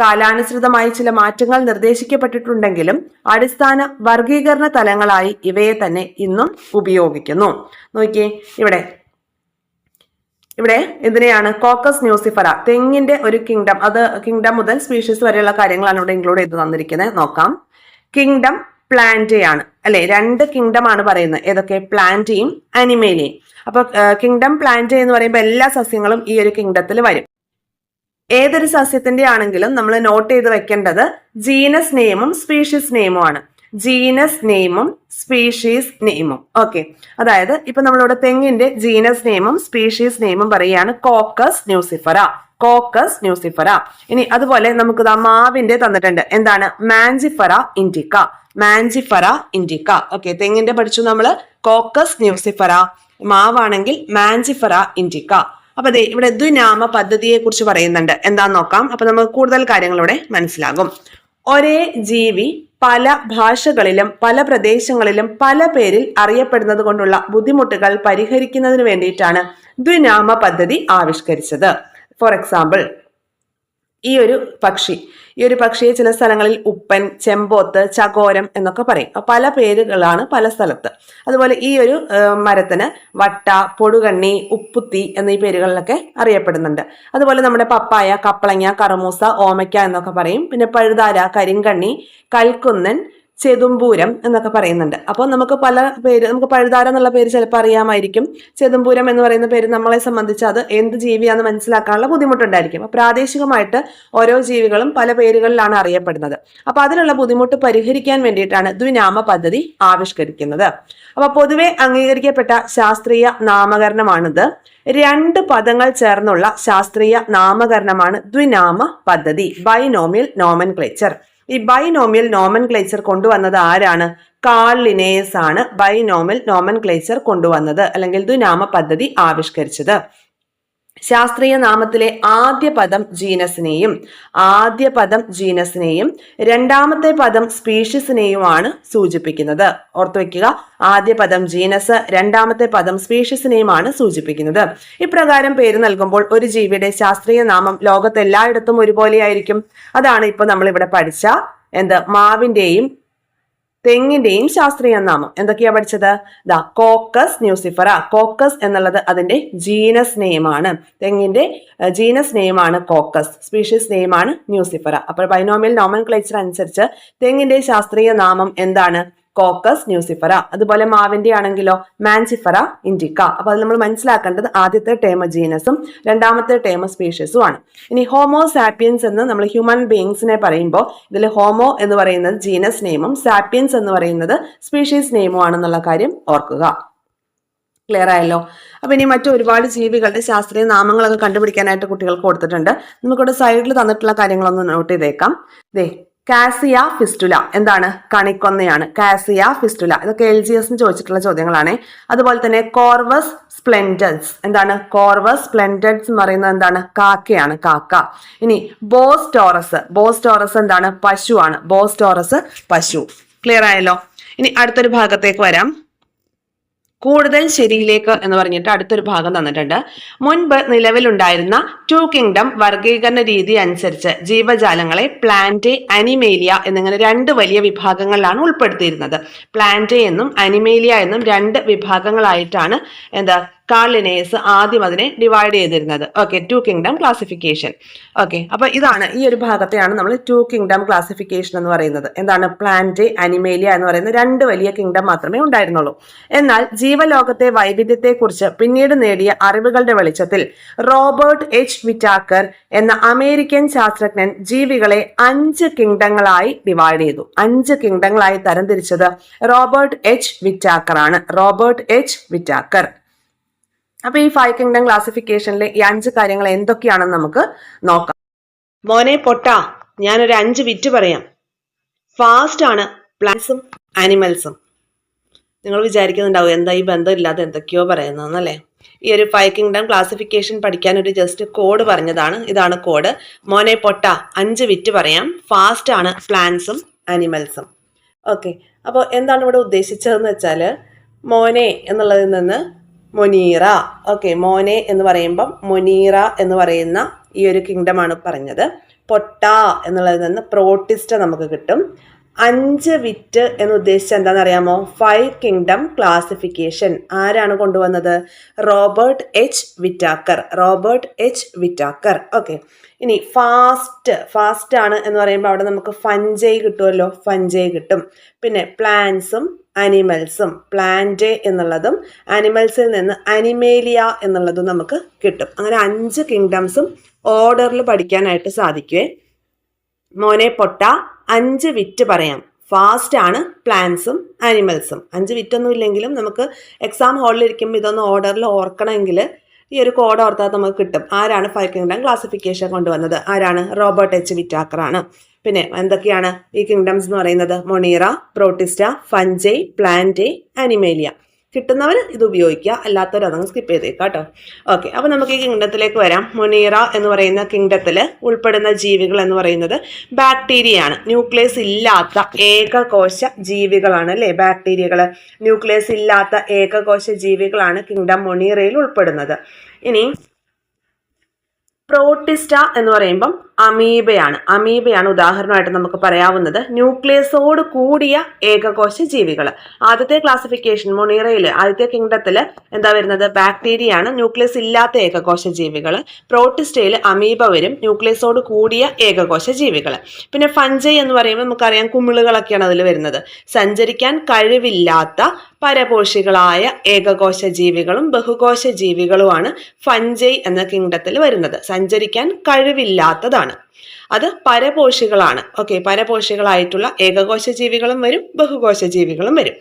കാലാനുസൃതമായി ചില മാറ്റങ്ങൾ നിർദ്ദേശിക്കപ്പെട്ടിട്ടുണ്ടെങ്കിലും അടിസ്ഥാന വർഗീകരണ തലങ്ങളായി ഇവയെ തന്നെ ഇന്നും ഉപയോഗിക്കുന്നു. നോക്കിയേ, ഇവിടെ ഇതിനെയാണ് കോക്കസ് ന്യൂസിഫറ, തെങ്ങിന്റെ ഒരു കിങ്ഡം, കിങ്ഡം മുതൽ സ്പീഷീസ് വരെയുള്ള കാര്യങ്ങളാണ് ഇവിടെ ഇൻക്ലൂഡ് ചെയ്ത് തന്നിരിക്കുന്നത്. നോക്കാം. കിങ്ഡം പ്ലാന്റയാണ് അല്ലെ. 2 കിങ്ഡം ആണ് പറയുന്നത്. ഏതൊക്കെ? പ്ലാന്റയും അനിമേലിയയും. അപ്പൊ കിങ്ഡം പ്ലാന്റ് എന്ന് പറയുമ്പോൾ എല്ലാ സസ്യങ്ങളും ഈ ഒരു കിങ്ഡത്തിൽ വരും. ഏതൊരു സസ്യത്തിന്റെ ആണെങ്കിലും നമ്മൾ നോട്ട് ചെയ്ത് വെക്കേണ്ടത് ജീനസ് നെയിമും സ്പീഷീസ് നെയിമും ആണ്. ജീനസ് നെയിമും സ്പീഷീസ് നെയിമും. ഓക്കെ, അതായത് ഇപ്പൊ നമ്മളിവിടെ തെങ്ങിന്റെ ജീനസ് നെയിമും സ്പീഷീസ് നെയിമും പറയുകയാണ് കോക്കസ് ന്യൂസിഫറ. ഇനി അതുപോലെ നമുക്ക് മാവിന്റെ തന്നിട്ടുണ്ട്. എന്താണ്? മാഞ്ചിഫറ ഇൻഡിക്ക. ഓക്കെ, തെങ്ങിന്റെ പഠിച്ചു നമ്മള് കോക്കസ് ന്യൂസിഫറ, മാവാണെങ്കിൽ മാഞ്ചിഫറ ഇൻഡിക്ക. അപ്പൊ അതെ ഇവിടെ ദ്വിനാമ പദ്ധതിയെ കുറിച്ച് പറയുന്നുണ്ട്. എന്താന്ന് നോക്കാം. അപ്പൊ നമുക്ക് കൂടുതൽ കാര്യങ്ങളിവിടെ മനസ്സിലാകും. ഒരേ ജീവി പല ഭാഷകളിലും പല പ്രദേശങ്ങളിലും പല പേരിൽ അറിയപ്പെടുന്നത് കൊണ്ടുള്ള ബുദ്ധിമുട്ടുകൾ പരിഹരിക്കുന്നതിന് വേണ്ടിയിട്ടാണ് ദ്വിനാമ പദ്ധതി ആവിഷ്കരിച്ചത്. ഫോർ എക്സാമ്പിൾ, ഈ ഒരു പക്ഷിയെ ചില സ്ഥലങ്ങളിൽ ഉപ്പൻ, ചെമ്പോത്ത്, ചകോരം എന്നൊക്കെ പറയും. പല പേരുകളാണ് പല സ്ഥലത്ത്. അതുപോലെ ഈ ഒരു മരത്തിന് വട്ട, പൊടുകണ്ണി, ഉപ്പുത്തി എന്നീ പേരുകളിലൊക്കെ അറിയപ്പെടുന്നുണ്ട്. അതുപോലെ നമ്മുടെ പപ്പായ, കപ്പളങ്ങ, കറമൂസ, ഓമയ്ക്ക എന്നൊക്കെ പറയും. പിന്നെ പഴുതാര, കരിങ്കണ്ണി, കൽക്കുന്നൻ, ചെതുമ്പൂരം എന്നൊക്കെ പറയുന്നുണ്ട്. അപ്പോൾ നമുക്ക് പല പേര്, നമുക്ക് പഴുതാര എന്നുള്ള പേര് ചിലപ്പോൾ അറിയാമായിരിക്കും. ചെതുമ്പൂരം എന്ന് പറയുന്ന പേര് നമ്മളെ സംബന്ധിച്ച് അത് എന്ത് ജീവിയാണെന്ന് മനസ്സിലാക്കാനുള്ള ബുദ്ധിമുട്ടുണ്ടായിരിക്കും. അപ്പോൾ പ്രാദേശികമായിട്ട് ഓരോ ജീവികളും പല പേരുകളിലാണ് അറിയപ്പെടുന്നത്. അപ്പോൾ അതിനുള്ള ബുദ്ധിമുട്ട് പരിഹരിക്കാൻ വേണ്ടിയിട്ടാണ് ദ്വിനാമ പദ്ധതി ആവിഷ്കരിക്കുന്നത്. അപ്പോൾ പൊതുവെ അംഗീകരിക്കപ്പെട്ട ശാസ്ത്രീയ നാമകരണമാണിത്. 2 പദങ്ങൾ ചേർന്നുള്ള ശാസ്ത്രീയ നാമകരണമാണ് ദ്വിനാമ പദ്ധതി, ബൈനോമിയൽ നോമൻക്ലേച്ചർ. ഈ ബൈനോമിയൽ നോമൻക്ലേച്ചർ കൊണ്ടുവന്നത് ആരാണ്? കാൾ ലിനേയസ് ആണ് ബൈനോമിയൽ നോമൻക്ലേച്ചർ കൊണ്ടുവന്നത്, അല്ലെങ്കിൽ ദ്വിനാമ പദ്ധതി ആവിഷ്കരിച്ചത്. ശാസ്ത്രീയ നാമത്തിലെ ആദ്യ പദം ജീനസിനെയും രണ്ടാമത്തെ പദം സ്പീഷീസിനെയുമാണ് സൂചിപ്പിക്കുന്നത്. ഓർത്തു വെക്കുക, ആദ്യ പദം ജീനസ്, രണ്ടാമത്തെ പദം സ്പീഷീസിനെയുമാണ് സൂചിപ്പിക്കുന്നത്. ഇപ്രകാരം പേര് നൽകുമ്പോൾ ഒരു ജീവിയുടെ ശാസ്ത്രീയ നാമം ലോകത്ത് എല്ലായിടത്തും ഒരുപോലെയായിരിക്കും. അതാണ് ഇപ്പൊ നമ്മൾ ഇവിടെ പഠിച്ച മാവിന്റെയും തെങ്ങിന്റെയും ശാസ്ത്രീയ നാമം. എന്തൊക്കെയാ പഠിച്ചത്? Caucus nucifera. കോക്കസ് എന്നുള്ളത് അതിന്റെ ജീനസ് നെയിമാണ്. തെങ്ങിന്റെ ജീനസ് നെയിമാണ് കോക്കസ്, സ്പീഷീസ് നെയിമാണ് ന്യൂസിഫറ. അപ്പോൾ ബൈനോമിയൽ നോമൻക്ലേച്ചർ അനുസരിച്ച് തെങ്ങിന്റെ ശാസ്ത്രീയ നാമം എന്താണ്? Caucus nucifera. അതുപോലെ മാവിന്റെ ആണെങ്കിലോ മാൻസിഫറ ഇൻഡിക്ക. അപ്പൊ അത് നമ്മൾ മനസ്സിലാക്കേണ്ടത് ആദ്യത്തെ ടേം ജീനസും രണ്ടാമത്തെ ടേം സ്പീഷീസും ആണ്. ഇനി ഹോമോ സാപ്പിയൻസ് എന്ന് നമ്മൾ ഹ്യൂമൻ ബീയിങ്സിനെ പറയുമ്പോൾ ഇതിൽ ഹോമോ എന്ന് പറയുന്നത് ജീനസ് നെയിമും സാപ്പിയൻസ് എന്ന് പറയുന്നത് സ്പീഷീസ് നെയിമും ആണെന്നുള്ള കാര്യം ഓർക്കുക. ക്ലിയർ ആയല്ലോ? അപ്പൊ ഇനി മറ്റു ഒരുപാട് ജീവികളുടെ ശാസ്ത്രീയ നാമങ്ങളൊക്കെ കണ്ടുപിടിക്കാനായിട്ട് കുട്ടികൾക്ക് കൊടുത്തിട്ടുണ്ട്. നമുക്കിവിടെ സൈഡിൽ തന്നിട്ടുള്ള കാര്യങ്ങളൊന്ന് നോട്ട് ചെയ്തേക്കാം. കാസിയ ഫിസ്റ്റുല എന്താണ്? കണിക്കൊന്നയാണ്. കാസിയ ഫിസ്റ്റുല ഇതൊക്കെ LGS ചോദിച്ചിട്ടുള്ള ചോദ്യങ്ങളാണ്. അതുപോലെ തന്നെ കോർവസ് സ്പ്ലെൻഡൻസ് എന്താണ്? കോർവസ് സ്പ്ലെൻഡൻസ് എന്ന് പറയുന്നത് എന്താണ്? കാക്കയാണ്, കാക്ക. ഇനി ബോസ്റ്റോറസ് എന്താണ്? പശുവാണ്. ബോസ്റ്റോറസ് പശു. ക്ലിയർ ആയല്ലോ? ഇനി അടുത്തൊരു ഭാഗത്തേക്ക് വരാം. കൂടുതൽ ശരിയിലേക്ക് എന്ന് പറഞ്ഞിട്ട് അടുത്തൊരു ഭാഗം തന്നിട്ടുണ്ട്. മുൻപ് നിലവിലുണ്ടായിരുന്ന 2 കിങ്ഡം വർഗീകരണ രീതി അനുസരിച്ച് ജീവജാലങ്ങളെ പ്ലാന്റ്, അനിമേലിയ എന്നിങ്ങനെ 2 വലിയ വിഭാഗങ്ങളിലാണ് ഉൾപ്പെടുത്തിയിരുന്നത്. പ്ലാന്റ് എന്നും അനിമേലിയ എന്നും 2 വിഭാഗങ്ങളായിട്ടാണ് കാൾ ലിനേയസ് ആദ്യം അതിനെ ഡിവൈഡ് ചെയ്തിരുന്നത്. Okay, 2 kingdom classification. ഓക്കെ, അപ്പൊ ഇതാണ്, ഈ ഒരു ഭാഗത്തെയാണ് നമ്മൾ 2 കിങ്ഡം ക്ലാസിഫിക്കേഷൻ എന്ന് പറയുന്നത്. എന്താണ്? പ്ലാന്റ്, അനിമേലിയ എന്ന് പറയുന്ന 2 വലിയ കിങ്ഡം മാത്രമേ ഉണ്ടായിരുന്നുള്ളൂ. എന്നാൽ ജീവലോകത്തെ വൈവിധ്യത്തെക്കുറിച്ച് പിന്നീട് നേടിയ അറിവുകളുടെ വെളിച്ചത്തിൽ റോബർട്ട് H. വിറ്റാക്കർ എന്ന അമേരിക്കൻ ശാസ്ത്രജ്ഞൻ ജീവികളെ 5 കിങ്ഡങ്ങളായി ഡിവൈഡ് ചെയ്തു. 5 കിങ്ഡങ്ങളായി തരംതിരിച്ചത് റോബർട്ട് H. വിറ്റാക്കർ ആണ്. Robert H. വിറ്റാക്കർ. അപ്പൊ ഈ 5 കിങ്ഡം ക്ലാസിഫിക്കേഷനിലെ ഈ 5 കാര്യങ്ങൾ എന്തൊക്കെയാണെന്ന് നമുക്ക് നോക്കാം. മോനെ പൊട്ടാ, ഞാനൊരു 5 വിറ്റ് പറയാം. ഫാസ്റ്റ് ആണ് പ്ലാന്റ്സും ആനിമൽസും. നിങ്ങൾ വിചാരിക്കുന്നുണ്ടാവും എന്താ ഈ ബന്ധമില്ലാതെ എന്തൊക്കെയോ പറയുന്നതെന്നല്ലേ. ഈ ഒരു 5 കിങ്ഡം ക്ലാസിഫിക്കേഷൻ പഠിക്കാൻ ഒരു ജസ്റ്റ് കോഡ് പറഞ്ഞതാണ്. ഇതാണ് കോഡ്. മോനെ പൊട്ട 5 വിറ്റ് പറയാം. ഫാസ്റ്റ് ആണ് പ്ലാന്റ്സും ആനിമൽസും. ഓക്കെ, അപ്പോൾ എന്താണ് ഇവിടെ ഉദ്ദേശിച്ചതെന്ന് വെച്ചാൽ മോനെ എന്നുള്ളതിൽ നിന്ന് മൊനീറ. ഓക്കെ, മോനെ എന്ന് പറയുമ്പം മൊനീറ എന്ന് പറയുന്ന ഈ ഒരു കിങ്ഡമാണ് പറഞ്ഞത്. പൊട്ട എന്നുള്ളതിൽ നിന്ന് പ്രോട്ടിസ്റ്റ നമുക്ക് കിട്ടും. 5 വിറ്റ് എന്ന് ഉദ്ദേശിച്ച എന്താണെന്നറിയാമോ? 5 കിങ്ഡം ക്ലാസിഫിക്കേഷൻ ആരാണ് കൊണ്ടുവന്നത്? Robert H. Whittaker. Robert H. Whittaker. Okay, ഇനി ഫാസ്റ്റ് ആണ് എന്ന് പറയുമ്പോൾ അവിടെ നമുക്ക് ഫഞ്ചൈ കിട്ടുമല്ലോ, ഫഞ്ചൈ കിട്ടും. പിന്നെ പ്ലാന്റ്സും അനിമൽസും, പ്ലാന്റ് എന്നുള്ളതും അനിമൽസിൽ നിന്ന് അനിമേലിയ എന്നുള്ളതും നമുക്ക് കിട്ടും. അങ്ങനെ 5 കിങ്ഡംസും ഓർഡറിൽ പഠിക്കാനായിട്ട് സാധിക്കുവേ. മോനെ പൊട്ട 5 വിറ്റ് പറയാം. ഫാസ്റ്റ് ആണ് പ്ലാന്റ്സും ആനിമൽസും. 5 വിറ്റൊന്നും ഇല്ലെങ്കിലും നമുക്ക് എക്സാം ഹാളിൽ ഇരിക്കുമ്പോൾ ഇതൊന്ന് ഓർഡറിൽ ഓർക്കണമെങ്കിൽ ഈ ഒരു കോഡ് ഓർത്താൽ നമുക്ക് കിട്ടും. ആരാണ് 5 കിങ്ഡം ക്ലാസിഫിക്കേഷൻ കൊണ്ടുവന്നത്? ആരാണ്? Robert H. വിറ്റാക്കർ ആണ്. പിന്നെ എന്തൊക്കെയാണ് ഈ കിങ്ഡംസ് എന്ന് പറയുന്നത്? Monera, protista, fungi, plant, animalia. കിട്ടുന്നവർ ഇത് ഉപയോഗിക്കുക, അല്ലാത്തവർ അതങ്ങ് സ്കിപ്പ് ചെയ്തേക്കാം കേട്ടോ. ഓക്കെ, അപ്പോൾ നമുക്ക് ഈ കിങ്ഡത്തിലേക്ക് വരാം. മൊണീറ എന്ന് പറയുന്ന കിങ്ഡത്തിൽ ഉൾപ്പെടുന്ന ജീവികൾ എന്ന് പറയുന്നത് ബാക്ടീരിയ ആണ്. ന്യൂക്ലിയസ് ഇല്ലാത്ത ഏകകോശ ജീവികളാണ് അല്ലേ ബാക്ടീരിയകൾ. ന്യൂക്ലിയസ് ഇല്ലാത്ത ഏകകോശ ജീവികളാണ് കിങ്ഡം മൊണീറയിൽ ഉൾപ്പെടുന്നത്. ഇനി പ്രോട്ടിസ്റ്റ എന്ന് പറയുമ്പം അമീബയാണ് ഉദാഹരണമായിട്ട് നമുക്ക് പറയാവുന്നത്. ന്യൂക്ലിയസോട് കൂടിയ ഏകകോശ ജീവികൾ. ആദ്യത്തെ ക്ലാസിഫിക്കേഷൻ മൊണീറയിൽ ആദ്യത്തെ കിങ്ഡത്തിൽ എന്താ വരുന്നത്? ബാക്ടീരിയയാണ്. ന്യൂക്ലിയസ് ഇല്ലാത്ത ഏകകോശ ജീവികൾ. പ്രോട്ടിസ്റ്റയിൽ അമീബ വരും, ന്യൂക്ലിയസോട് കൂടിയ ഏകകോശ ജീവികൾ. പിന്നെ ഫഞ്ചൈ എന്ന് പറയുമ്പോൾ നമുക്കറിയാം കുമിളുകളൊക്കെയാണ് അതിൽ വരുന്നത്. സഞ്ചരിക്കാൻ കഴിവില്ലാത്ത പരപോഷികളായ ഏകകോശ ജീവികളും ബഹുകോശ ജീവികളുമാണ് ഫഞ്ചൈ എന്ന കിങ്ഡത്തിൽ വരുന്നത്. സഞ്ചരിക്കാൻ കഴിവില്ലാത്തതാണ്, അത് പരപോഷികളാണ്. ഓക്കെ, പരപോഷികളായിട്ടുള്ള ഏകകോശ ജീവികളും വരും, ബഹുകോശ ജീവികളും വരും.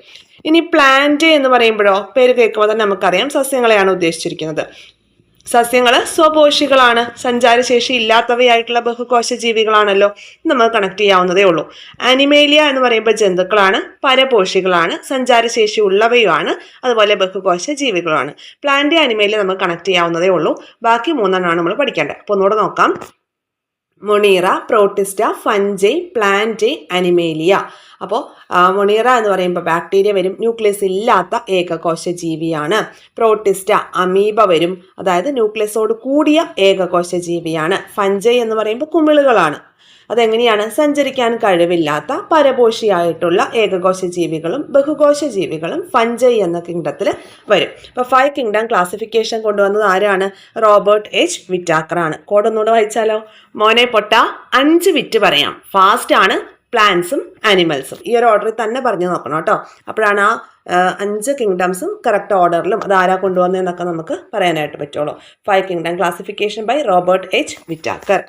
ഇനി പ്ലാന്റ് എന്ന് പറയുമ്പോഴോ, പേര് കേൾക്കുമ്പോൾ തന്നെ നമുക്കറിയാം സസ്യങ്ങളെയാണ് ഉദ്ദേശിച്ചിരിക്കുന്നത്. സസ്യങ്ങൾ സ്വപോഷികളാണ്, സഞ്ചാരശേഷി ഇല്ലാത്തവയായിട്ടുള്ള ബഹുകോശ ജീവികളാണല്ലോ. നമുക്ക് കണക്ട് ചെയ്യാവുന്നതേ ഉള്ളൂ. ആനിമേലിയ എന്ന് പറയുമ്പോൾ ജന്തുക്കളാണ്, പരപോഷികളാണ്, സഞ്ചാരശേഷി ഉള്ളവയുമാണ്, അതുപോലെ ബഹുകോശ ജീവികളാണ്. പ്ലാന്റ് ആനിമേലിയ നമുക്ക് കണക്ട് ചെയ്യാവുന്നതേ ഉള്ളൂ. ബാക്കി മൂന്നെണ്ണമാണ് നമ്മൾ പഠിക്കേണ്ടത്. അപ്പോൾ ഒന്നുകൂടെ നോക്കാം. Monera, protista, fungi, plant, Animalia. അപ്പോൾ മൊണീറ എന്ന് പറയുമ്പോൾ ബാക്ടീരിയ വരും, ന്യൂക്ലിയസ് ഇല്ലാത്ത ഏകകോശ ജീവിയാണ്. പ്രോട്ടിസ്റ്റ അമീബ വരും, അതായത് ന്യൂക്ലിയസോട് കൂടിയ ഏകകോശ ജീവിയാണ്. ഫഞ്ചൈ എന്ന് പറയുമ്പോൾ കുമിളുകളാണ്, അതെങ്ങനെയാണ്? സഞ്ചരിക്കാൻ കഴിവില്ലാത്ത പരപോഷിയായിട്ടുള്ള ഏകകോശ ജീവികളും ബഹുകോശ ജീവികളും ഫഞ്ചൈ എന്ന കിങ്ഡത്തിൽ വരും. അപ്പോൾ 5 കിങ്ഡം ക്ലാസിഫിക്കേഷൻ കൊണ്ടുവന്നത് ആരാണ്? റോബർട്ട് എച്ച് വിറ്റാക്കർ ആണ്. കോഡ് ഒന്നുകൂടെ വായിച്ചാലോ? മോനെ പൊട്ട 5 വിറ്റ് പറയാം. ഫാസ്റ്റ് ആണ്, പ്ലാന്റ്സും ആനിമൽസും. ഈ ഒരു ഓർഡറിൽ തന്നെ പറഞ്ഞു നോക്കണം കേട്ടോ. അപ്പോഴാണ് ആ 5 കിങ്ഡംസും കറക്റ്റ് ഓർഡറിലും അത് ആരാ കൊണ്ടുവന്നതെന്നൊക്കെ നമുക്ക് പറയാനായിട്ട് പറ്റുള്ളൂ. 5 kingdom classification by Robert H Whittaker.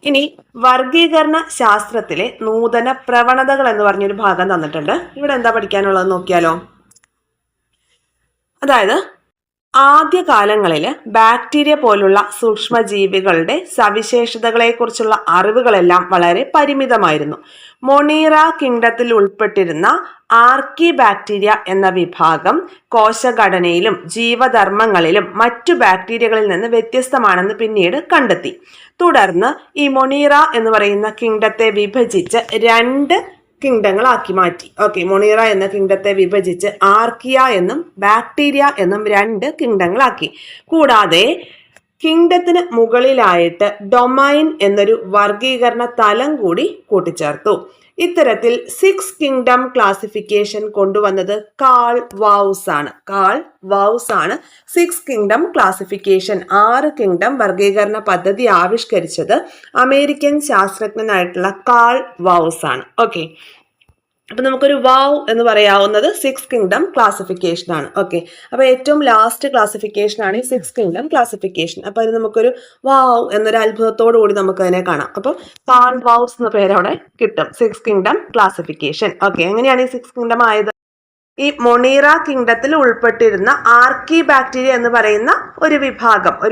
ഇനി വർഗീകരണ ശാസ്ത്രത്തിലെ നൂതന പ്രവണതകൾ എന്ന് പറഞ്ഞൊരു ഭാഗം തന്നിട്ടുണ്ട്. ഇവിടെ എന്താ പഠിക്കാനുള്ളത് നോക്കിയാലോ? അതായത് ആദ്യകാലങ്ങളിൽ ബാക്ടീരിയ പോലുള്ള സൂക്ഷ്മജീവികളുടെ സവിശേഷതകളെക്കുറിച്ചുള്ള അറിവുകളെല്ലാം വളരെ പരിമിതമായിരുന്നു. മൊണീറ കിങ്ഡത്തിൽ ഉൾപ്പെട്ടിരുന്ന ആർക്കി ബാക്ടീരിയ എന്ന വിഭാഗം കോശഘടനയിലും ജീവധർമ്മങ്ങളിലും മറ്റു ബാക്ടീരിയകളിൽ നിന്ന് വ്യത്യസ്തമാണെന്ന് പിന്നീട് കണ്ടെത്തി. തുടർന്ന് ഈ മൊണീറ എന്ന് പറയുന്ന കിങ്ഡത്തെ വിഭജിച്ച് 2 കിങ്ഡങ്ങളാക്കി മാറ്റി. ഓക്കെ, മൊണീറ എന്ന കിങ്ഡത്തെ വിഭജിച്ച് ആർക്കിയ എന്നും ബാക്ടീരിയ എന്നും 2 കിങ്ഡങ്ങളാക്കി. കൂടാതെ കിങ്ഡത്തിന് മുകളിലായിട്ട് ഡൊമൈൻ എന്നൊരു വർഗീകരണ തലം കൂടി കൂട്ടിച്ചേർത്തു. ഇത്തരത്തിൽ 6 കിങ്ഡം ക്ലാസിഫിക്കേഷൻ കൊണ്ടുവന്നത് കാൾ വൗസ് ആണ്. 6 കിങ്ഡം ക്ലാസിഫിക്കേഷൻ 6 കിങ്ഡം വർഗീകരണ പദ്ധതി ആവിഷ്കരിച്ചത് അമേരിക്കൻ ശാസ്ത്രജ്ഞനായിട്ടുള്ള കാൾ വൗസ് ആണ്. ഓക്കെ, അപ്പൊ നമുക്കൊരു വാവ് എന്ന് പറയാവുന്നത് 6 കിങ്ഡം ക്ലാസിഫിക്കേഷൻ ആണ്. ഓക്കെ, അപ്പൊ ഏറ്റവും ലാസ്റ്റ് ക്ലാസിഫിക്കേഷൻ ആണ് ഈ 6 കിങ്ഡം ക്ലാസിഫിക്കേഷൻ. അപ്പൊ അതിന് നമുക്കൊരു വാവ് എന്നൊരു അത്ഭുതത്തോടു കൂടി നമുക്ക് അതിനെ കാണാം. അപ്പം കാൾ വൗസ് എന്ന പേര് അവിടെ കിട്ടും. 6 കിങ്ഡം ക്ലാസിഫിക്കേഷൻ. ഓക്കെ, എങ്ങനെയാണ് ഈ 6 കിങ്ഡം ആയത്? ഈ മൊണീറ കിങ്ഡത്തിൽ ഉൾപ്പെട്ടിരുന്ന ആർക്കി ബാക്ടീരിയ എന്ന് പറയുന്ന ഒരു